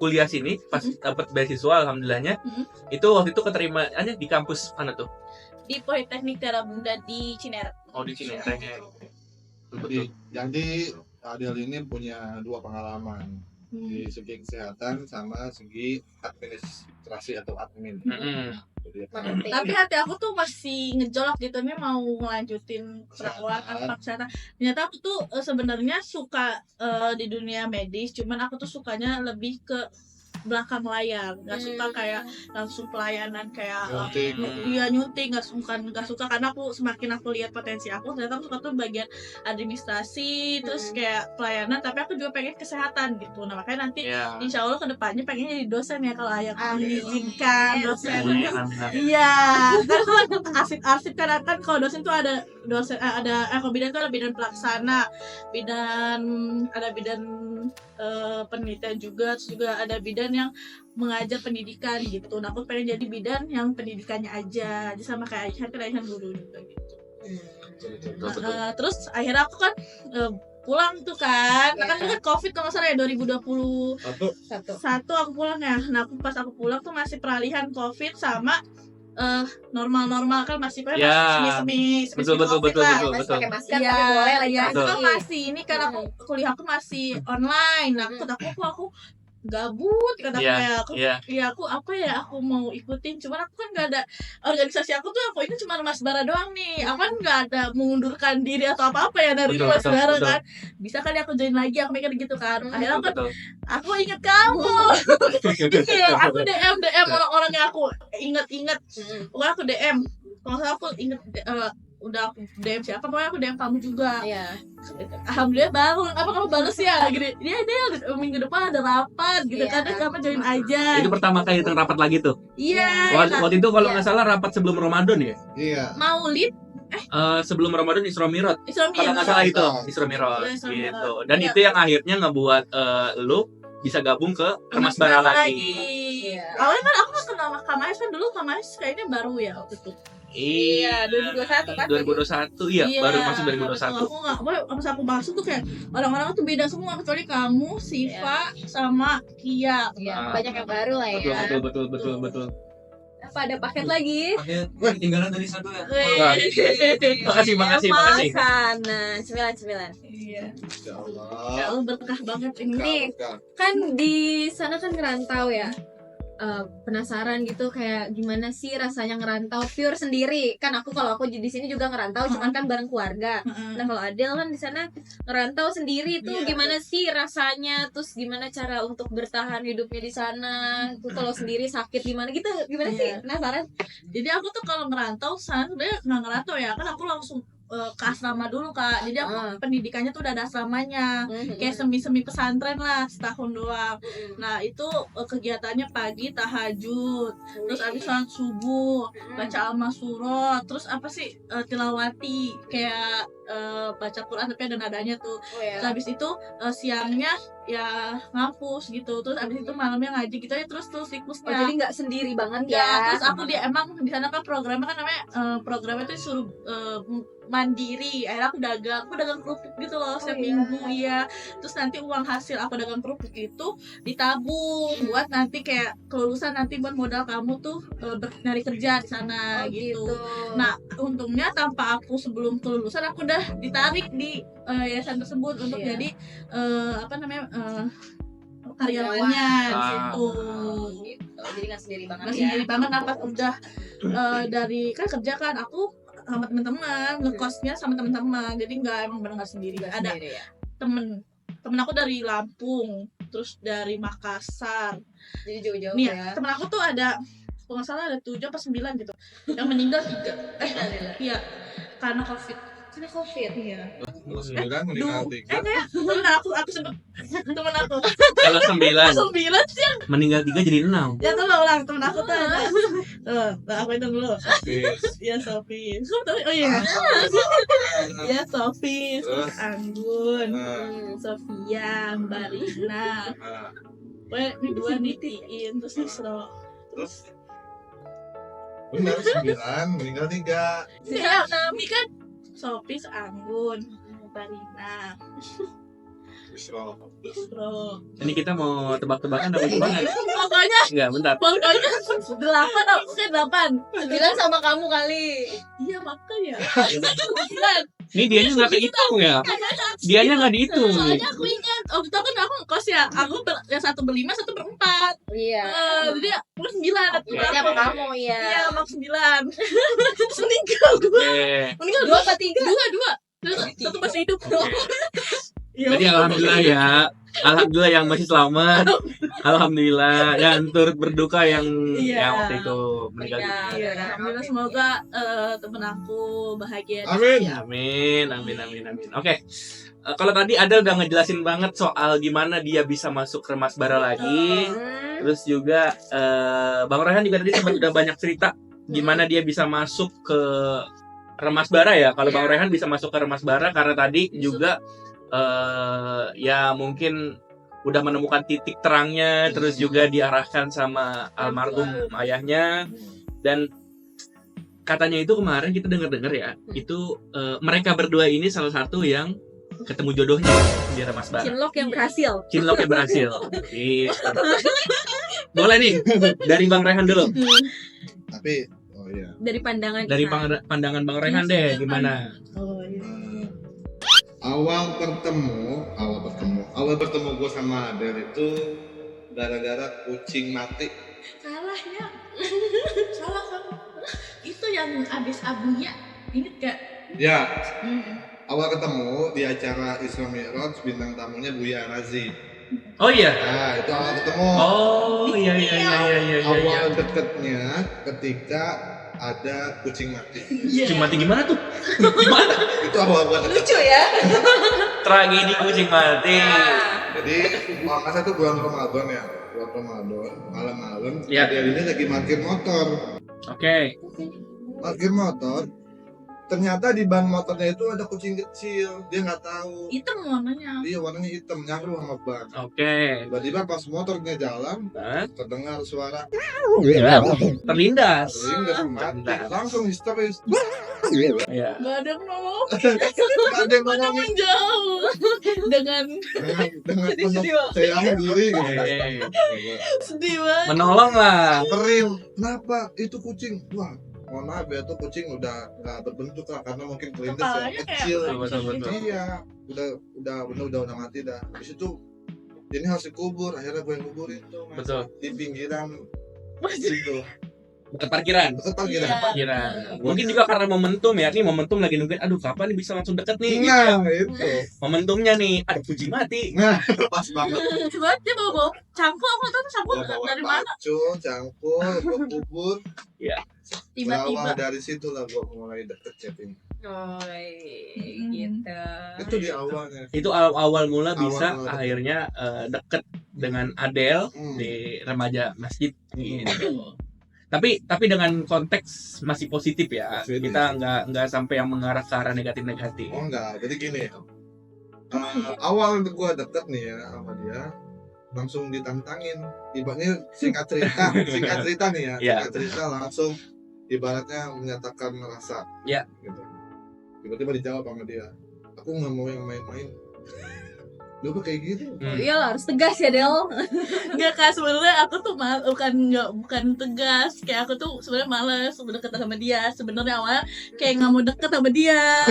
kuliah sini, pas dapat beasiswa alhamdulillahnya, itu waktu itu keterimaannya di kampus mana tuh? Di Politeknik Tiara Bunda di Cinere. Oh, di Cinere. Jadi Adel ini punya dua pengalaman di segi kesehatan sama segi administrasi atau admin. Tapi hati aku tuh masih ngejolak gitu, nih mau ngelanjutin perawatan atau kesehatan. Ternyata aku tuh sebenarnya suka di dunia medis, cuman aku tuh sukanya lebih ke belakang layar, nggak suka kayak langsung pelayanan kayak nyuntik, nggak suka karena aku semakin aku lihat potensi aku, ternyata aku suka tuh bagian administrasi, terus kayak pelayanan, tapi aku juga pengen kesehatan gitu. Nah makanya nanti insya Allah kedepannya pengen jadi dosen ya kalau ayah mengizinkan dosen. Iya, kan arsip kan kalau dosen tuh ada dosen kalau bidan tuh ada bidan pelaksana, ada bidan penelitian juga, terus juga ada bidan yang mengajar pendidikan gitu. Nah aku pengen jadi bidan yang pendidikannya aja sama kayak Aisyah guru juga gitu. Terus akhirnya aku kan pulang tuh kan, kan COVID kalau nggak salah ya 2021 aku pulang ya. Nah pas aku pulang tuh masih peralihan COVID sama normal kan masih semi betul. Pakai masker ya, tapi boleh lah ya. Itu kan masih ini kan aku kuliah aku masih online. Nah, aku gabut kata aku mau ikutin, cuman aku kan nggak ada organisasi aku ini cuma Mas Bara doang nih. Aku kan nggak ada mengundurkan diri atau apa ya dari Mas Bara kan. Bisa kali aku join lagi, aku mikir gitu kan. Akhirnya aku inget kamu. Aku DM orang-orang yang aku inget. Pokoknya aku DM. Kalau aku inget udah aku DM siapa, pokoknya aku DM kamu juga. Iya. Alhamdulillah kamu balas ya gitu. Dia minggu depan ada rapat gitu kan, kamu join aja. Itu pertama kali datang rapat lagi tuh. Iya. Waktu itu kalau nggak salah rapat sebelum Ramadan ya. Iya. Maulid. Sebelum Ramadan Isra Mi'raj. Kalau nggak salah itu Isra Mi'raj gitu. Dan itu yang akhirnya ngebuat lu bisa gabung ke Mas Bara lagi. Awalnya kan aku kenal Kamais kan dulu, Kamais kayaknya baru ya waktu itu. Iya, 2021 kan? 2021 iya, baru masuk 2021. Pas aku masuk tuh kayak orang-orang tuh beda semua kecuali kamu, Siva, sama Kia. Iya, banyak yang baru lah ya. Betul. Apa ada paket lagi? Wah, tinggalan tadi satu ya. Makasih. Nah, 9. Iya. Ya Allah. Ya Allah berkah banget ini. Nih, kan di sana kan ngerantau ya. Penasaran gitu kayak gimana sih rasanya ngerantau pure sendiri. Kan kalau aku di sini juga ngerantau cuman kan bareng keluarga. Nah, kalau Adel kan di sana ngerantau sendiri tuh gimana sih rasanya? Terus gimana cara untuk bertahan hidupnya di sana? Tuh kalau sendiri sakit gimana sih? Penasaran. Jadi aku tuh kalau ngerantau sebenarnya nggak ngerantau ya, kan aku langsung ke asrama dulu Kak. Jadi aku pendidikannya tuh udah ada asramanya, kayak semi pesantren lah, setahun doang. Nah itu kegiatannya pagi tahajud, terus abis sholat subuh baca al-masurah, terus tilawati kayak baca Quran tapi ada nadanya tuh. Terus abis itu siangnya ya ngampus gitu, terus abis itu malamnya ngaji gitu ya, terus siklusnya. Jadi nggak sendiri banget ya. Terus aku emang di sana kan programnya kan namanya programnya tuh disuruh mandiri. Akhirnya aku dagang kerupuk gitu loh setiap minggu ya. Terus nanti uang hasil aku dagang kerupuk itu ditabung buat nanti kayak kelulusan, nanti buat modal kamu tuh nyari kerja di sana gitu. Nah untungnya tanpa aku sebelum kelulusan aku udah ditarik di yayasan tersebut untuk jadi karyawannya gitu. Jadi nggak sendiri banget. Nggak sendiri banget. Pas udah dari kan kerja kan aku sama teman-teman, ngekosnya sama teman-teman, jadi emang benar sendiri. Ada temen aku dari Lampung, terus dari Makassar, jadi jauh-jauh nih, ya. Temen aku tuh ada, kalau nggak salah ada 7 apa 9 gitu, yang meninggal 3. Iya, karena COVID. Iya. Kalau 9 meninggal 3. Temen aku sempet temen aku Kalau 9 9 sih meninggal 3 jadi 6. ya tuh ulang temen aku tuh ada aku itu dulu ya Sophie oh iya ya Sophie terus Anggun Sofia Mbak Rina ini 2 nih Tiin terus Isro Terus benar 9 meninggal 3. ya Nami kan Sophie Anggun Mbak Rina Isro. Isro Ini kita mau tebak-tebakan apa gimana? pokoknya Enggak, bentar. 8 oke 8 Bilang sama kamu kali. iya makanya Ini dianya nggak kehitung ya? Dianya nggak dihitung. soalnya aku ingat waktu itu kan aku ngekos ya aku yang satu ber-5 satu ber-4 Iya. jadi aku 9 aku Berarti sama kamu ya. iya mak 9 terus meninggal Oke. 2 apa 3? dua terus satu masih hidup Jadi alhamdulillah ya. Alhamdulillah yang masih selamat. Alhamdulillah dan turut berduka yang Iya. yang waktu itu meninggal. iya alhamdulillah semoga temen aku bahagia Amin. Amin, amin, amin, amin. Oke. Kalau tadi Adel udah ngejelasin banget soal gimana dia bisa masuk ke Remas Bara lagi. Terus juga Bang Rehan juga tadi sempat udah banyak cerita gimana dia bisa masuk ke Remas Bara ya. Kalau Bang Rehan bisa masuk ke Remas Bara karena tadi juga ya mungkin udah menemukan titik terangnya, terus juga diarahkan sama almarhum ayahnya, dan katanya itu kemarin kita dengar-dengar ya, itu mereka berdua ini salah satu yang ketemu jodohnya di Remas Bara. Cinlok yang berhasil. Cinlok yang berhasil. Gitu. Boleh nih dari Bang Rehan dulu. Tapi oh iya. Dari pandangan Dari kita. pandangan Bang Rehan deh, gimana? oh iya Awal bertemu gue sama Adel itu gara-gara kucing mati. salahnya salah kamu itu yang abis abunya inget gak Ya, awal ketemu di acara Isra Mi'raj, bintang tamunya Buya Razi. Oh iya. Nah, itu awal ketemu. Oh iya iya iya iya iya. Awal deketnya ketika ada kucing mati. Kucing mati gimana tuh? Gimana? Itu awal gue deket. Lucu ya. Tragedi kucing mati. Jadi masa itu bulan Ramadan ya, bulan Ramadan malam-malam. Ya. Adel ini lagi parkir motor. Oke. Parkir motor. Ternyata di ban motornya itu ada kucing kecil. Dia nggak tahu. itu warnanya Dia warnanya hitam nyaru sama ban. Oke. Tiba-tiba pas motornya jalan, Nah, terdengar suara terlindas. sehingga mati, langsung histeris. Ya. gak ada yang ngomong Ada yang ngomong menjauh dengan dengan penuh saya diri gitu. sedih banget Menolong lah. Perim, kenapa itu kucing? Wah, mohon maaf ya, tuh kucing udah nggak berbentuk lah karena mungkin kelindes ya, Kepalanya kayak kecil. Betul. Iya, udah mati dah. Habis itu ini harus dikubur, akhirnya gue yang kuburin tuh Mas. Betul. Di pinggiran situ. Dekat parkiran. Dekat pinggiran. Iya. Parkiran. Mungkin juga karena momentum ya. Nih momentum lagi nungguin. Aduh, kapan nih bisa langsung deket nih? Nah, itu. Momentumnya nih. Ada kucing mati. Nah, pas banget. Coba dia bawa cangkul aku tahu cangkul Gua bawa dari mana pacul, cangkul, gua kubur. tiba-tiba Berawal dari situ lah gua mulai deket chatting. Oh, gitu. Itu di awalnya. Itu awal mula bisa Awal-awal. akhirnya deket dengan Adele Hmm. di remaja masjid. Gitu. Tapi dengan konteks masih positif ya. Positif. Kita nggak sampai yang mengarah ke arah negatif. Oh enggak, jadi gini. Awal gua deket nih ya sama dia, langsung ditantangin. Ibaratnya singkat cerita nih ya. Iya. Singkat cerita langsung ibaratnya menyatakan rasa. Iya. Gitu. Tiba-tiba dijawab sama dia. Aku nggak mau yang main-main. Lu kok kayak gitu? Iya lah, harus tegas ya Del. Enggak kak sebenarnya aku tuh bukan tegas kayak aku tuh sebenarnya males deket sama dia sebenarnya awalnya kayak nggak mau deket sama dia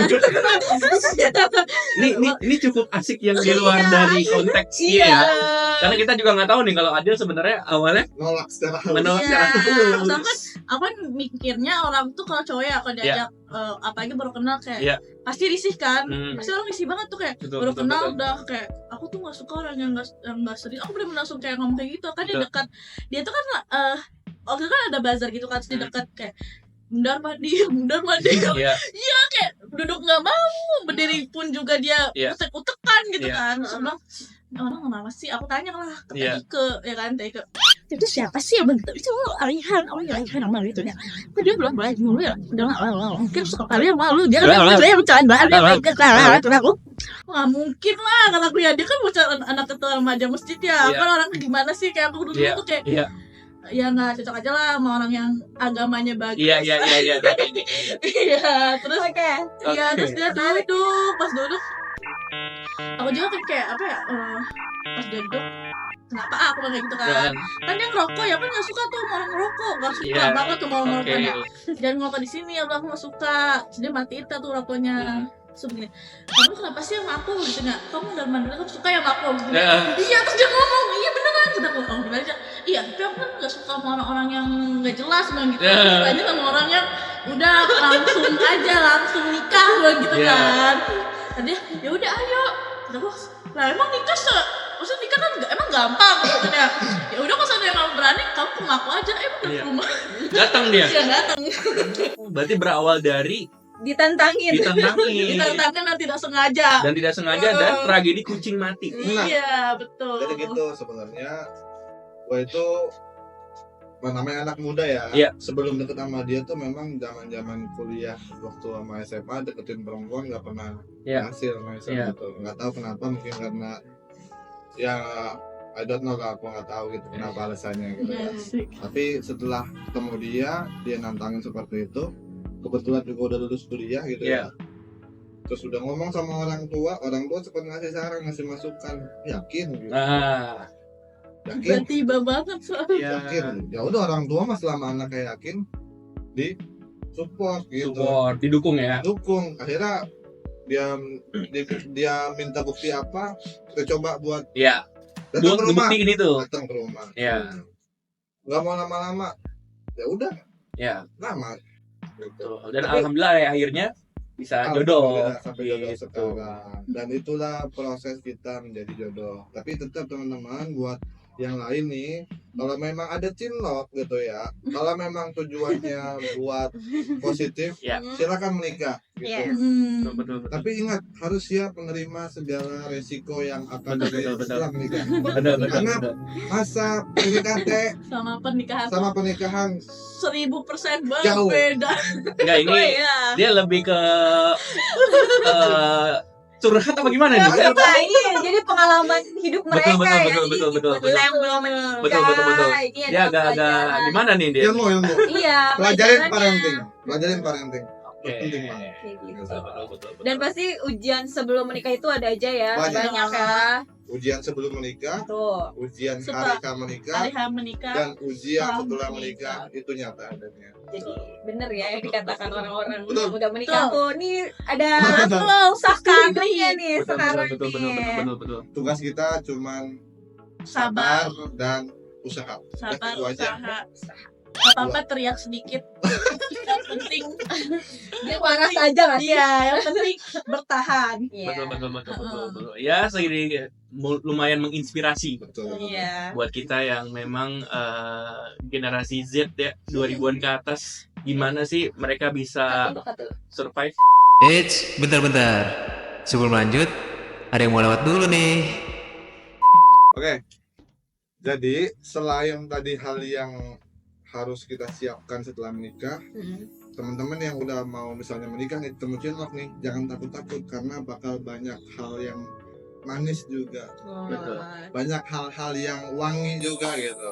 Ini cukup asik yang di luar dari konteks Iya. ya. Karena kita juga nggak tahu nih kalau Adele sebenarnya awalnya Nolak secara halus. menolak Iya. secara halus. Soalnya kan aku kan mikirnya orang tuh kalau cowok ya kalau diajak apalagi baru kenal kayak Iya. pasti risih kan Hmm. pasti orang risih banget tuh kayak Betul, baru betul, kenal betul. udah kayak aku tuh nggak suka orang yang nggak serius aku bener-bener langsung kayak ngomong kayak gitu kan dia Betul. dekat dia tuh kan waktu itu kan ada bazar gitu kan terus dia dekat kayak mundar mandi Iya. kayak duduk nggak mau, berdiri pun juga dia Iya. utek-utekan gitu Iya. kan. Terus bilang, orang kenapa sih? Aku tanya lah ke Iya. Ike, ya kan, Ike. Itu siapa sih yang bentuk itu orang yang nama gitu ya? Dia belum mulai dulu ya. Mungkin sekali yang malu dia kan saya bercanda dia aku. Nggak mungkin lah kalau aku ya, dia kan bocah anak ketua remaja masjid ya. Iya. Kan orang gimana sih kayak aku dulu Iya. tuh kayak Iya. ya nggak cocok aja lah sama orang yang agamanya bagus. Iya. Iya, terus Oke. iya, terus dia duduk, pas duduk aku juga kayak apa ya, pas dia duduk kenapa aku bilang kayak gitu kan. Kan dia ngerokok ya, kan nggak suka tuh sama orang ngerokok, nggak suka Iya. banget tuh mau Oke. ngerokoknya. Jangan ngerokok di sini, aku nggak suka. Terus dia matiin tuh rokoknya. Terus begini, kamu kenapa sih sama aku gitu nggak? Kamu udah mandiri kamu suka ya sama aku gitu. Iya, terus dia ngomong, iya beneran, kita ngomong gimana aja. Iya, tapi aku kan nggak suka sama orang-orang yang nggak jelas bilang gitu. Suka aja sama orang yang udah langsung nikah bilang gitu kan. Tadi ya udah ayo. Kata gua, lah emang nikah maksudnya nikah kan emang gampang gitu ya. Ya udah kalau ada yang kamu berani, kamu ke rumah aku aja, ke Iya. rumah. Datang dia. Iya datang. Berarti berawal dari Ditantangin. ditantangin Ditantangkan dan tidak sengaja. dan tidak sengaja dan tragedi kucing mati. Iya betul. Jadi gitu sebenarnya gue itu namanya anak muda ya. Iya. Sebelum deket sama dia tuh memang zaman kuliah waktu sama SMA deketin perempuan nggak pernah Iya. berhasil sama Iya. gitu. Nggak tahu kenapa, mungkin karena ya I don't know lah, aku nggak tahu gitu kenapa alasannya gitu ya. Asik. Tapi setelah ketemu dia nantangin seperti itu. Kebetulan juga udah lulus kuliah gitu Iya. ya. Terus udah ngomong sama orang tua sempat ngasih saran, ngasih masukan, yakin gitu. Nah, Yakin, Tiba-tiba banget soalnya. yakin. Ya udah orang tua mah selama anaknya yakin di support gitu. support, didukung ya. Dukung. Akhirnya dia minta bukti apa, kita coba buat Iya. datang ke rumah. Buktiin itu. Datang ke rumah. Iya. Nggak mau lama-lama. Ya udah, Ya, lama. Gitu. betul. Dan alhamdulillah ya akhirnya bisa jodoh. Alhamdulillah, sampai jodoh Gitu. sekarang. Dan itulah proses kita menjadi jodoh. Tapi tetap teman-teman, buat yang lain nih, kalau memang ada cinlok gitu ya, kalau memang tujuannya buat positif, Ya. silakan menikah gitu. Yes. Betul, betul, betul. Tapi ingat, harus siap menerima segala resiko yang akan Betul, terjadi betul, betul. setelah menikah. Betul, betul, Karena betul. masa PDKT Sama pernikahan sama pernikahan 1000% Jauh. beda. Enggak, Oh ini iya. dia lebih ke curhat apa gimana nih? Nah, ini jadi pengalaman hidup mereka Betul, betul, ya. betul, Jadi betul, betul, buat betul. yang belum menikah, Betul, betul, betul. ini Dia adalah agak-agak pelajaran. gimana nih dia? ilmu. Iya, Pelajarin pelajarannya. parenting. Pelajarin parenting. Oke. Penting banget. Kayak gitu. Betul, betul, betul, betul. Dan pasti ujian sebelum menikah itu ada aja ya, Banyak. banyak ya. Ujian sebelum menikah, Tuh. ujian Setelah- hari menikah, Hari menikah. dan ujian setelah setelah menikah. menikah itu nyata adanya. Jadi bener ya yang dikatakan orang-orang Betul. udah menikah Betul. tuh. Nih ada Betul sakti sekali. hidupnya nih Betul, sekarang betul, betul, nih. betul, betul, betul. Tugas kita cuman Sabar. sabar dan usaha. Sabar, Itu aja. usaha. Apa-apa teriak sedikit. Yang penting. Dia waras aja nggak sih? Iya, yang penting bertahan. Iya. Betul, betul, betul, betul, betul. Ya, segini lumayan menginspirasi Betul. Iya. buat kita yang memang generasi Z ya, 2000-an ke atas. Gimana sih mereka bisa survive? Eits, bentar-bentar. Sebelum lanjut, ada yang mau lewat dulu nih. Oke. Jadi selain tadi hal yang harus kita siapkan setelah menikah, teman-teman yang udah mau misalnya menikah nih, ketemu cinlok nih, jangan takut-takut karena bakal banyak hal yang manis juga, Betul. banyak hal-hal yang wangi juga gitu.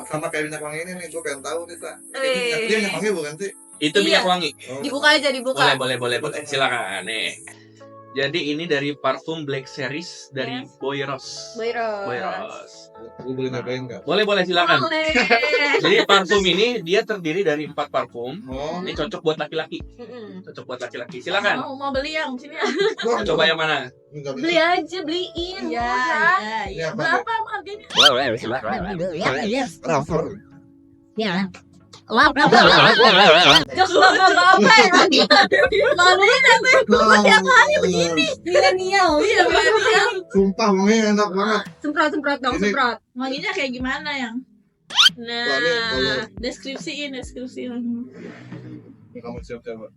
Sama kayak minyak wangi ini nih, gue pengen tahu nih, Sa. Ini minyak wangi bukan sih? Itu minyak Iya. wangi. Oh, Dibuka aja, dibuka. Boleh. Silakan nih. Jadi ini dari parfum Black Series dari Boy Rose. Boy Boy Rose. Rose. Gue boleh nyobain nggak? Boleh silakan. Boleh. Jadi parfum ini dia terdiri dari 4 parfum. Oh, Ini cocok buat laki-laki. Cocok buat laki-laki. Silakan. Mau beli yang sini ya? Coba yang mana? Beli aja, beliin. Iya, murah. Ini apa? Berapa harganya? Rafer. Jok bapak-bapak ya. Maluin milenial. Iya, milenial. Sumpah wangi enak banget. Semprot dong, Ini- semprot. Wanginya kayak gimana yang? Nah, Deskripsiin. Kamu siap-siap.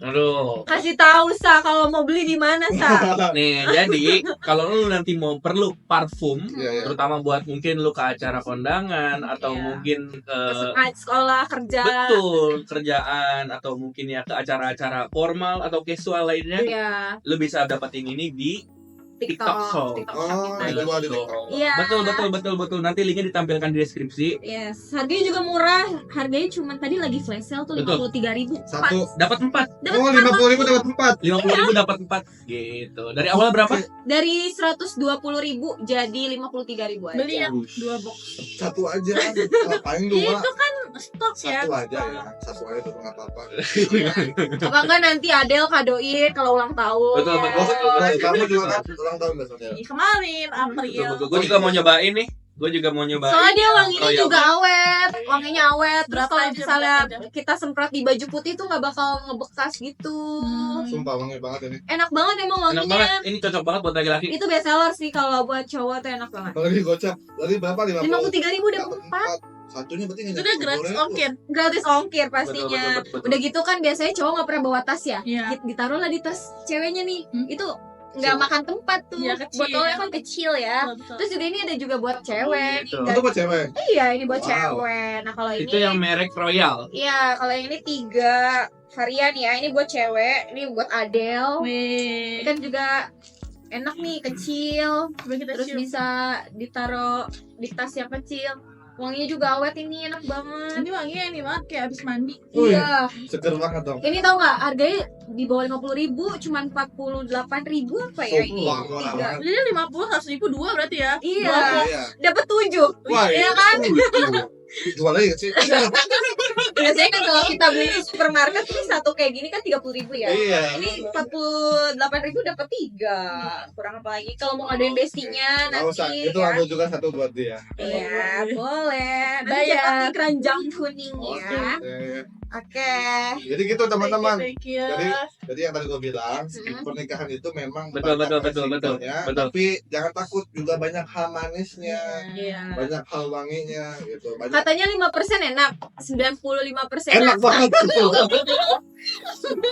Aduh. kasih tahu Sa kalau mau beli di mana Sa. Nih, jadi kalau lu nanti mau perlu parfum, Iya, iya. terutama buat mungkin lu ke acara kondangan atau Iya. mungkin Sekolah kerja. betul kerjaan atau mungkin ya ke acara-acara formal atau casual lainnya, Iya. lu bisa dapetin ini di TikTok Shop. Oh, kita. itu ada di Iya. Betul. Nanti linknya ditampilkan di deskripsi. Yes, harganya juga murah. Harganya cuma tadi lagi flash sale tuh Betul. 53.000. satu. Dapat 4. Oh, 50.000 dapat 4. 50.000 dapat 4 gitu. Dari awal berapa? Dari 120.000 jadi 53.000 aja. Beli yang 2 box. Satu aja. Ngapain dua? Itu kan stok ya. Satu aja ya. Satu aja tuh nggak apa-apa. Apa enggak nanti Adele kadoin kalau ulang tahun. Betul, ya. betul. Kamu juga kan ulang tahun besok ya. Kemarin April. Gue juga mau nyobain nih. Soalnya dia wanginya Royal. juga awet, wanginya awet. Terus Berapa kalau aja, misalnya berapa aja? kita semprot di baju putih tuh nggak bakal ngebekas gitu. Sumpah wangi banget ini. Enak banget emang Enak wanginya. banget. Ini cocok banget buat laki-laki. Itu best seller sih kalau buat cowok tuh enak banget. Kalau ini gocap. Tadi berapa? 53.000 udah Dapat 4. Satunya berarti nggak Itu udah gratis ongkir. Gratis ongkir pastinya. Betul. Udah gitu kan biasanya cowok nggak pernah bawa tas ya. Iya. Ditaruh lah di tas ceweknya nih. Itu nggak Kecil. makan tempat tuh. Iya, kecil. Botolnya kan kecil ya. Terus juga ini ada juga buat cewek. Gitu. Itu buat cewek. Iya, ini buat Wow. cewek. Nah, kalau ini Itu yang merek Royal. iya, kalau yang ini 3 varian ya. Ini buat cewek, ini buat Adele. Ini Wih. kan juga enak nih, kecil. Coba kita Terus cium. bisa ditaruh di tas yang kecil. Wanginya juga awet, ini enak banget. Ini wanginya ini banget kayak abis mandi. Wih. Iya. Seger banget dong. Ini tau nggak harganya di bawah 50.000, cuman 48.000 apa ya ini? Wah, murah Tiga. banget. Jadi 50 100.000 2 berarti ya. Iya. Iya. Dapat 7. Wah, Iya kan? Jual lagi nggak sih? Biasanya kan kalau kita beli di supermarket ini satu kayak gini kan 30.000 ya. Iya. Ini 48.000 dapat 3. Kurang apa lagi kalau mau ngadain bestinya Nggak usah. nanti. Itu aku juga satu buat dia. Iya, boleh. Nanti Bayar. cetak keranjang kuningnya. Oke. Jadi gitu teman-teman. Thank you. Jadi yang tadi gue bilang, Hmm. pernikahan itu memang Betul, banyak betul. resikonya, Betul. tapi jangan takut juga banyak hal manisnya, Iya. banyak hal wanginya gitu. Banyak Katanya 5% enak, 95% enak banget tuh.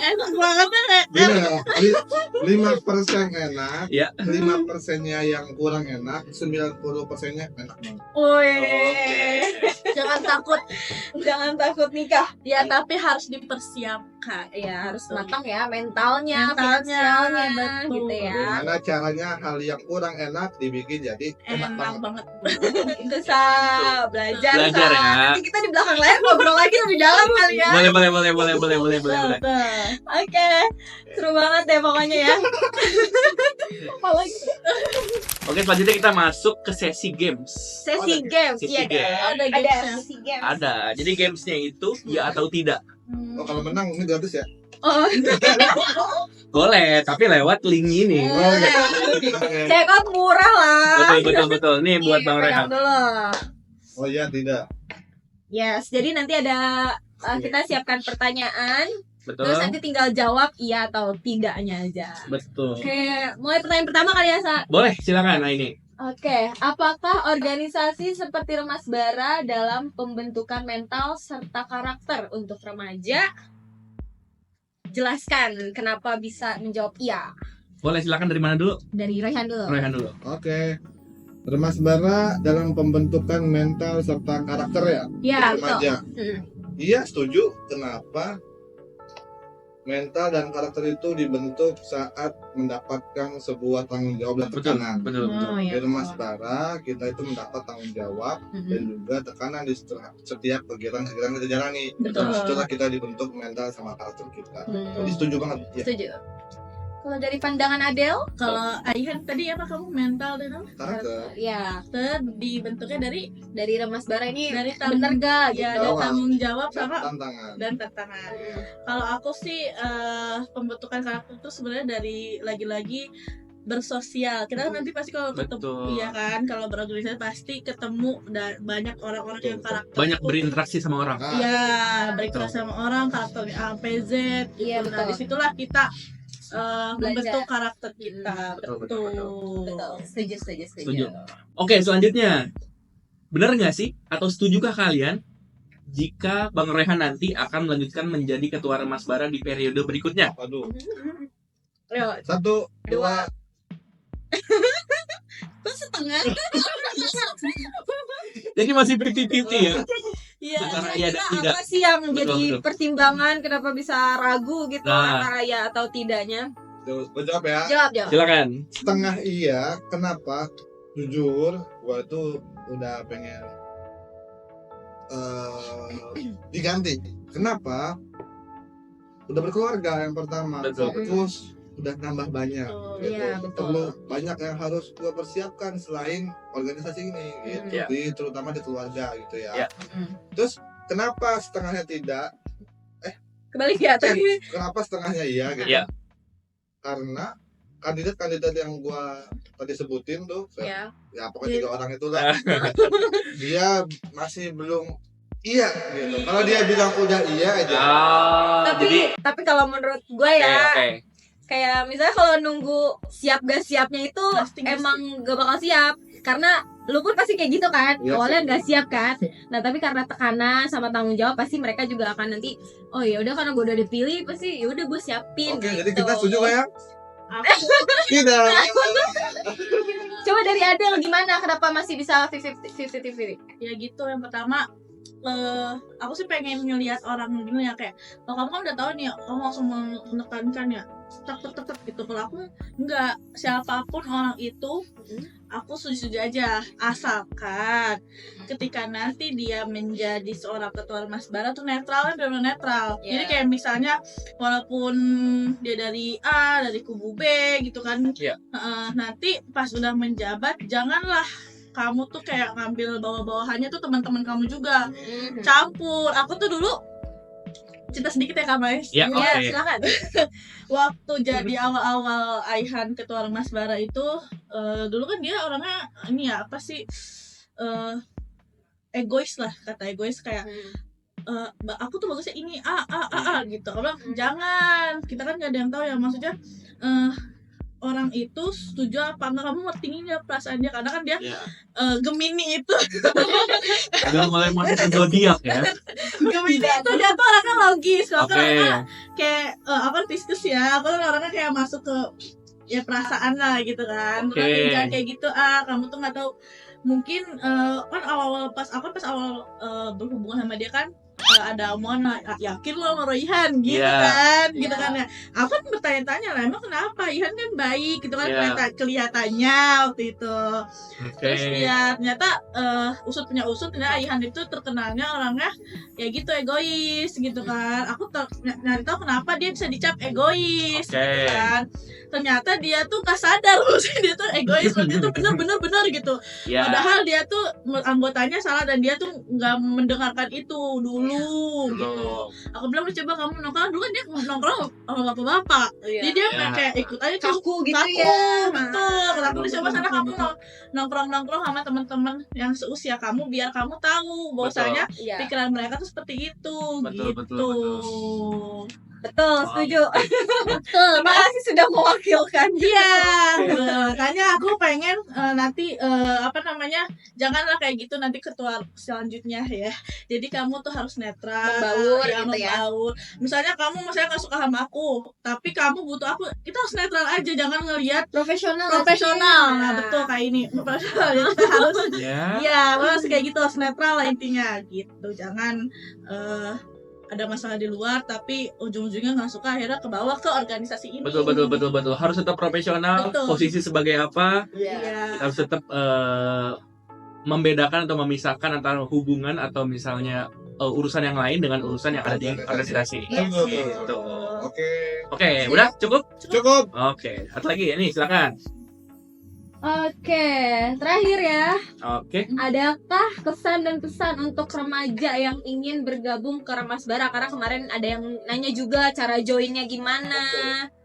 Enak banget ya. Bener, 5% enak, Iya. 5%-nya yang kurang enak, 90%-nya enak banget. Woi. Jangan takut. Jangan takut nikah. Ya tapi harus dipersiapkan. Ya harus Betul. matang ya mentalnya, Mentalnya, finansialnya betul. gitu ya. Gimana caranya hal yang kurang enak dibikin jadi enak Enak banget. banget. Itu Sa, belajar Belajar Sa. ya. Nanti kita di belakang layar ngobrol lagi lebih dalam kali ya. Boleh. Betul. Oke, seru banget deh pokoknya ya. Apalagi Oke, selanjutnya kita masuk ke sesi games. sesi games, Sesi iya games. kan? Ada Ada gamesnya. sesi games. Ada. Jadi gamesnya itu ya atau tidak. Oh, kalau menang ini gratis ya? Oh, Boleh, tapi lewat link ini. Oh, iya. check out murah lah. Betul. Nih buat Nih, Bang pegang Rehan. dulu. Oh iya, tidak. Yes, jadi nanti ada kita siapkan pertanyaan, Betul. terus nanti tinggal jawab iya atau tidaknya aja. Betul. Oke, mulai pertanyaan pertama kali ya, Sa. Boleh, silakan. Nah ini. Oke, apakah organisasi seperti Remas Bara dalam pembentukan mental serta karakter untuk remaja? Jelaskan kenapa bisa menjawab iya. Boleh, silakan dari mana dulu? Dari Rehan dulu. Rehan dulu. Oke. Remas Bara dalam pembentukan mental serta karakter ya? Iya, betul. Remaja. Mm. Iya, setuju. Kenapa? Mental dan karakter itu dibentuk saat mendapatkan sebuah tanggung jawab dan tekanan. Betul. Oh, Di iya. Remas Bara kita itu mendapat tanggung jawab dan Mhm. juga tekanan di setiap kegiatan-kegiatan yang kita jalani. Betul. Setelah kita dibentuk mental sama karakter kita. Hmm. Jadi setuju banget. Ya. Setuju. Kalau dari pandangan Adele, Kalau Aihan tadi apa kamu mental dan apa? Karakter. ya Dibentuknya dari Remas Bara ini dari bener gak ya, gitu? ada tanggung jawab Dan sama tantangan. dan tantangan. Kalau aku sih pembentukan karakter itu sebenarnya dari lagi-lagi bersosial. Kita kan nanti pasti kalau ketemu, Betul. iya kan, kalau berorganisasi pasti ketemu banyak orang-orang yang Betul. karakter Banyak berinteraksi sama orang. Ah, Iya, berinteraksi sama orang, karakternya A, P, Z. Iya, gitu. Nah, betul. disitulah kita membentuk karakter kita. Betul. Betul. Setuju. Setuju. Oke, selanjutnya. benar nggak sih atau setujukah kalian jika Bang Rehan nanti akan melanjutkan menjadi ketua Remasbara di periode berikutnya? Waduh. Ayo, 1, 2. Kok setengah? Jadi masih 50-50 ya? Iya. Antara iya dan kira tidak. apa sih yang Betul, jadi betul. pertimbangan kenapa bisa ragu gitu Nah. antara ya atau tidaknya? Gue jawab ya. Jawab. Silakan. Setengah iya. Kenapa? Jujur, gue tuh udah pengen diganti. Kenapa? Udah berkeluarga yang pertama. Betul. Terus udah nambah banyak. Oh, Gitu. iya, betul. Perlu banyak yang harus gue persiapkan selain organisasi ini. Gitu. Iya. Terutama di keluarga gitu ya. Iya. Terus kenapa setengahnya tidak? Kebalik ya tadi. Kenapa setengahnya iya gitu? Iya. Karena kandidat-kandidat yang gua tadi sebutin tuh, Ya. ya pokoknya 3 orang itulah, dia masih belum iya gitu. Kalau dia bilang udah iya aja, Tapi kalau menurut gue ya, Oke. kayak misalnya kalau nunggu siap gak siapnya itu Pasti nggak emang gak bakal siap karena lu pun pasti kayak gitu kan, Iya awalnya sih. gak siap kan. Nah tapi karena tekanan sama tanggung jawab pasti mereka juga akan nanti, oh ya udah karena gue udah dipilih pasti ya udah gue siapin. oke. gitu. Jadi kita setuju gak ya? Aku Tidak. Coba dari Adel gimana? Kenapa masih bisa 50-50? ya gitu, yang pertama aku sih pengen ngelihat orang gini ya, kayak kalau kamu kan udah tahu nih kamu langsung menekankan ya tetap gitu. Kalau aku enggak, siapapun orang itu aku setuju aja, asalkan ketika nanti dia menjadi seorang ketua Remasbara tuh netralnya benar-benar netral. Yeah. Jadi kayak misalnya walaupun dia dari A, dari kubu B gitu kan, Yeah. nanti pas udah menjabat janganlah kamu tuh kayak ngambil bawah-bawahannya tuh teman-teman kamu juga, campur. Aku tuh dulu cerita sedikit ya Kak Mais. Ya, Ya, oke. silakan. Waktu jadi awal-awal Aihan ketua Remasbara itu, dulu kan dia orangnya ini ya apa sih, egois lah, kata egois kayak aku tuh bagusnya ini A gitu. Aku bilang jangan, kita kan gak ada yang tahu ya, maksudnya orang itu setuju apa enggak, kamu ngertiin ya perasaan dia, karena kan dia Ya. Gemini itu Udah mulai masuk ke zodiak ya. Gemini itu dia tuh orangnya logis. Aku Oke. orangnya kayak aku kan Pisces ya, aku kan orangnya kayak masuk ke ya perasaan lah gitu kan. Oke. Terus jangan kayak gitu, kamu tuh nggak tahu, mungkin kan awal pas awal berhubungan sama dia kan, ada omongan yakin lo sama Royhan gitu Iya. kan, gitu kan ya. Aku kan bertanya-tanya lah, emang kenapa? Ihan kan baik gitu kan, Iya. kelihatannya waktu itu. Oke. Terus ya ternyata usut punya usut, ternyata Ihan itu terkenalnya orangnya ya gitu, egois gitu kan. Aku nyari tahu kenapa dia bisa dicap egois Oke. gitu kan. Ternyata dia tuh gak sadar maksudnya dia tuh egois, dia tuh bener-bener gitu. Ya. Padahal dia tuh anggotanya salah dan dia tuh nggak mendengarkan itu dulu gitu. Betul. Aku bilang coba kamu nongkrong, dulu kan dia nongkrong sama bapak-bapak. Jadi dia Ya. kayak ikut aja tuh. Kaku gitu Kaku, ya. betul. Kalau aku coba sana kamu nongkrong sama teman-teman yang seusia kamu biar kamu tahu bahwasanya Iya. pikiran mereka tuh seperti itu. Betul, gitu. betul, Betul, setuju. Betul. Terima kasih sudah mewakilkan. Iya, makanya aku pengen nanti janganlah kayak gitu nanti ketua selanjutnya ya. Jadi kamu tuh harus netral, Membaur gitu ya. membaur. Misalnya kamu gak suka sama aku, tapi kamu butuh aku, kita harus netral aja, jangan ngelihat Profesional. Nah, betul kayak ini profesional. Jadi kita harus Ya. ya harus kayak gitu, harus netral lah intinya gitu. Jangan ada masalah di luar tapi ujung-ujungnya nggak suka, akhirnya ke bawah ke organisasi ini. Betul. Harus tetap profesional. Betul. Posisi sebagai apa? Iya. Harus tetap membedakan atau memisahkan antara hubungan atau misalnya urusan yang lain dengan urusan yang ada di organisasi. Iya. Gitu. Oke. Oke, udah cukup? Cukup. Oke, satu lagi ini silakan. Oke, terakhir ya. Oke. Adakah kesan dan pesan untuk remaja yang ingin bergabung ke Remasbara? Karena kemarin ada yang nanya juga cara joinnya gimana.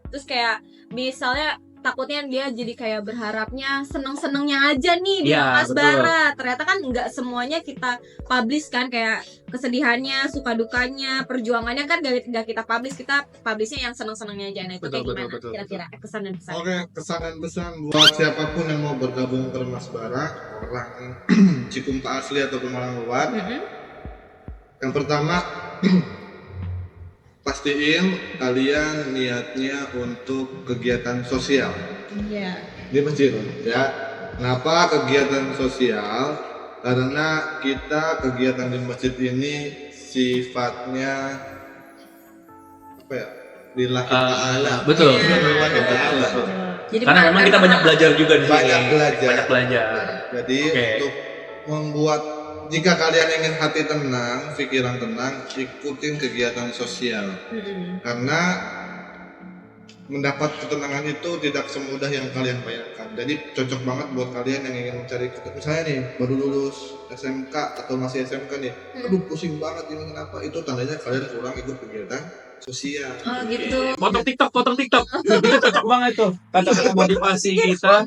Terus kayak misalnya takutnya dia jadi kayak berharapnya seneng-senengnya aja nih di Ya, Asbara. Ternyata kan nggak semuanya kita publish kan, kayak kesedihannya, suka dukanya, perjuangannya kan gak kita publish. Kita publishnya yang seneng-senengnya aja. Nah itu Betul, kayak gimana betul. kira-kira kesan dan pesan? Oke, kesan dan pesan buat siapapun yang mau bergabung ke Masbara, orang Cikumpa asli ataupun orang luar. Yang pertama, pastiin kalian niatnya untuk kegiatan sosial Iya. di masjid, ya. Kenapa kegiatan sosial? Karena kita kegiatan di masjid ini sifatnya apa ya? Lillahi ta'ala. Betul. Lillahi ta'ala. Jadi Karena memang kita banyak belajar juga di sini. Banyak belajar. Banyak belajar. Jadi Oke. untuk membuat, jika kalian ingin hati tenang, pikiran tenang, ikutin kegiatan sosial. Karena mendapat ketenangan itu tidak semudah yang kalian bayangkan. Jadi cocok banget buat kalian yang ingin mencari ketenangan. Misalnya nih, baru lulus SMK atau masih SMK nih, aduh pusing banget ini kenapa? Itu tandanya kalian kurang ikut kegiatan sosial. Oh gitu. Potong TikTok. Itu cocok banget tuh. Kata-kata motivasi kita,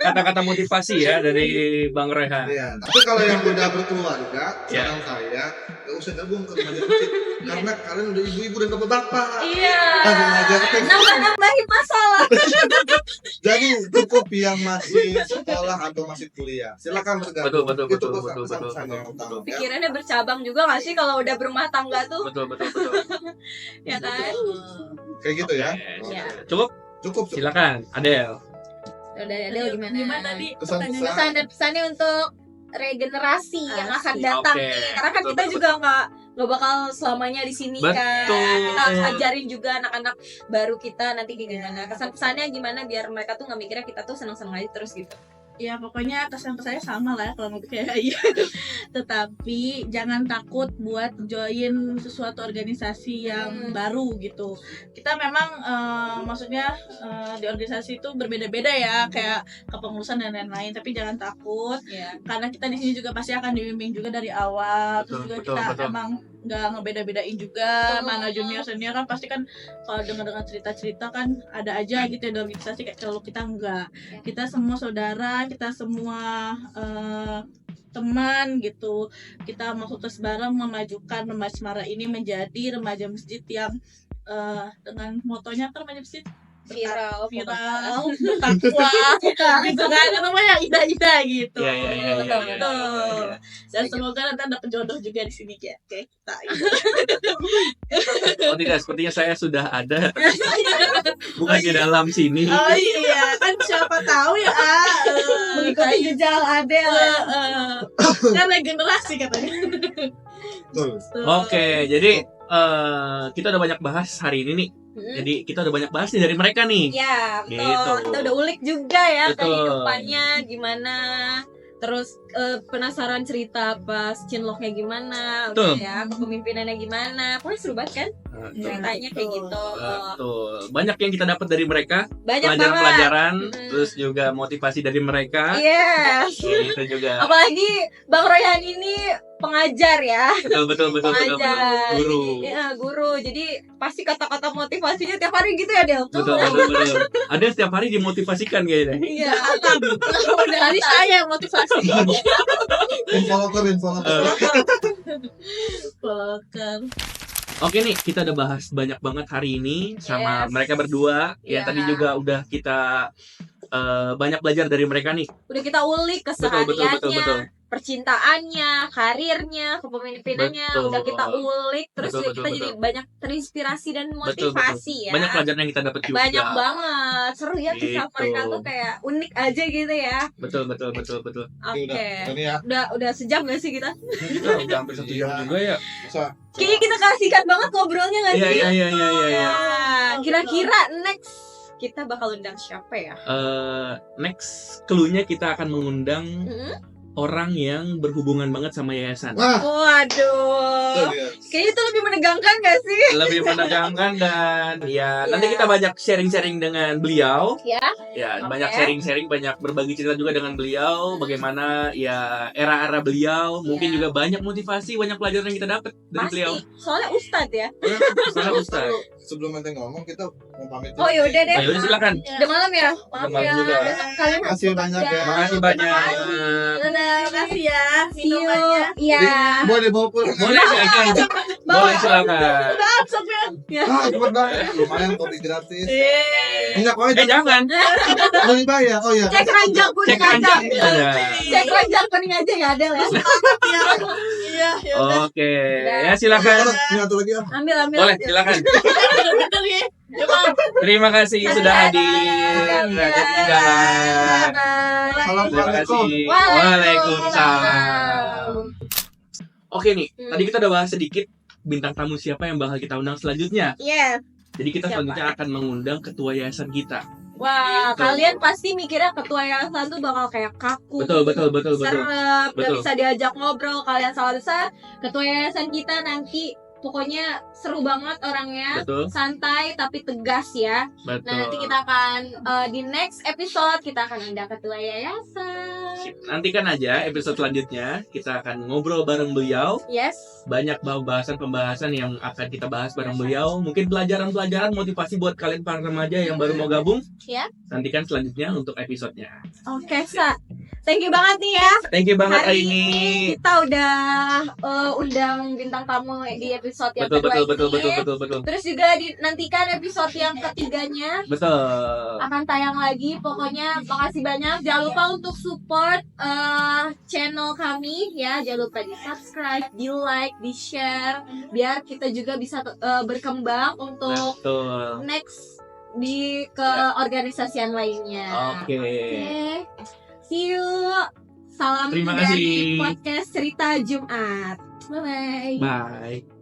kata-kata motivasi ya dari Bang Rehan. Iya. Tapi kalau yang udah berkeluarga, Ya. saran saya nggak usah gabung ke remaja masjid, karena kalian udah ibu-ibu dan bapak-bapak. Iya. Remaja masjid. Nambah-nambahin masalah. Jadi cukup yang masih sekolah atau masih kuliah, silakan bergabung. Betul. Itu pesan-pesan yang utama. Ya. Pikirannya bercabang juga gak sih kalau udah berumah tangga tuh? Betul. Ya kan? Kayak gitu ya. Ya. Cukup, Cukup. silakan Adel. Udah ada gimana? Gimana tadi Kesan-kesan. Pesan dan pesannya untuk regenerasi yang akan datang Oke. nih. Karena kan kita Betul. juga nggak bakal selamanya di sini kan. Betul. Kita harus ajarin juga anak-anak baru kita nanti gimana. Kesan pesannya gimana biar mereka tuh nggak mikirnya kita tuh seneng-seneng aja terus gitu. ya pokoknya kesan pesannya sama lah ya kalau mau kayak iya. Tetapi jangan takut buat join sesuatu organisasi yang baru gitu. Kita memang maksudnya di organisasi itu berbeda-beda ya, kayak kepengurusan dan lain-lain, tapi jangan takut Iya. karena kita di sini juga pasti akan dibimbing juga dari awal. Terus juga kita emang nggak ngebeda-bedain juga mana junior senior, kan pasti kan kalau dengar cerita-cerita kan ada aja gitu ya di organisasi, kayak kalau kita enggak, kita semua saudara, kita semua teman gitu. Kita masuk terus bareng memajukan Remaja Asmara ini menjadi remaja masjid yang dengan motonya kan remaja masjid Viral. bertakwa gitu kan, namanya indah-indah gitu. Iya. Betul. Dan semoga nanti ada penjodoh juga di sini kayak kita. Oh tidak, sepertinya saya sudah ada. Bukan di dalam sini. Oh iya, kan siapa tahu ya. Mengikuti jejak Adel. Kan regenerasi katanya. Betul. Oke, jadi kita udah banyak bahas hari ini nih. Jadi kita udah banyak bahas nih dari mereka nih. Ya, betul. Gitu. Kita udah ulik juga ya Betul. kehidupannya gimana. Terus penasaran cerita pas cinloknya gimana, Betul. ya, kepemimpinannya gimana. Pokoknya seru banget kan ceritanya kayak gitu. Betul. Banyak yang kita dapat dari mereka, Banyak banget. pelajaran-pelajaran, Mm. terus juga motivasi dari mereka. Yes. Itu juga. Apalagi Bang Royhan ini pengajar ya. Betul. Pengajar. Guru. Iya, guru. Jadi pasti kata-kata motivasinya tiap hari gitu ya, Del. Betul. Ada setiap hari dimotivasikan kayaknya. Iya. Dari saya yang motivasi. Infoloker. Vlogger. Oke nih, kita udah bahas banyak banget hari ini sama Yes. mereka berdua. Ya Iya. tadi juga udah kita banyak belajar dari mereka nih. Udah kita ulik Betul. kesehariannya, percintaannya, karirnya, kepemimpinannya, Betul. udah kita ulik, terus Betul, kita jadi banyak terinspirasi dan Betul. motivasi ya. Banyak pelajaran yang kita dapat juga. Banyak banget, seru ya kisah Gitu. mereka tuh kayak unik aja gitu ya. Betul. Oke. Ini ya. Udah sejam gak sih kita? Kita udah hampir 1 jam juga ya. Masa Kayaknya kita kasihkan banget ngobrolnya gak sih? Iya. Nah, kira-kira next kita bakal undang siapa ya? Next clue-nya kita akan mengundang Mm-mm. orang yang berhubungan banget sama yayasan. wah, Waduh. dia. Kayaknya itu lebih menegangkan gak sih? Lebih menegangkan dan ya nanti kita banyak sharing-sharing dengan beliau. Ya. Ya, Oke. banyak sharing-sharing, banyak berbagi cerita juga dengan beliau, bagaimana ya era-era beliau, mungkin Ya. juga banyak motivasi, banyak pelajaran yang kita dapat dari beliau. Pasti. Soalnya Ustadz ya. Karena Ustaz. sebelum nanti ngomong kita mau pamit. Oh yaudah deh. Ayo silakan. Udah malam ya. Maaf Udah malam ya. juga. Besok kalian Terima kasih banyak ya. Makasih banyak. Terima kasih ya See you. minumannya. Iya. Boleh bawa pulang. Boleh silakan. Boleh silakan. Ah, cepet banget. Lumayan kopi gratis. Yeay. Enggak kok, Jangan. belum dibayar. Oh iya. Cek ranjang kuning Cek ranjang. aja. Ada. Cek ranjang kuning aja ya ada ya. Iya, ya udah. Oke. Ya silakan. Ini satu lagi ah. Ambil. Boleh silakan. Bentar ya. Coba. Terima kasih sudah hadir. Jalan. Terima kasih. Waalaikumsalam. Oke nih, tadi kita udah bahas sedikit bintang tamu siapa yang bakal kita undang selanjutnya. Iya. Jadi kita Siapa? selanjutnya akan mengundang ketua yayasan kita. Wah, kalian pasti mikirnya ketua yayasan tuh bakal kayak kaku. Betul. Serem, gak Betul. bisa diajak ngobrol. Kalian salah besar. Ketua yayasan kita nanti pokoknya seru banget orangnya. Betul. Santai tapi tegas ya. Betul. Nah, nanti kita akan di next episode kita akan undang ketua yayasan. Nantikan aja episode selanjutnya. Kita akan ngobrol bareng beliau. Yes. Banyak pembahasan yang akan kita bahas bareng beliau. Mungkin pelajaran-pelajaran motivasi buat kalian para remaja yang baru mau gabung. Ya. Nantikan selanjutnya untuk episodenya. Oke, Sa. Thank you banget nih ya. Thank you banget Hari Aini. kita udah undang bintang tamu di episode yang Betul. kedua ini. Terus juga dinantikan episode yang ketiganya Betul. akan tayang lagi. Pokoknya makasih banyak. Jangan lupa untuk support channel kami ya. Jangan lupa di subscribe, di like, di share, biar kita juga bisa berkembang untuk Betul. next ke organisasi yang lainnya. Oke. Oke. See you. Salam Terima dari kasih. podcast Cerita Jumat. Bye bye. Bye.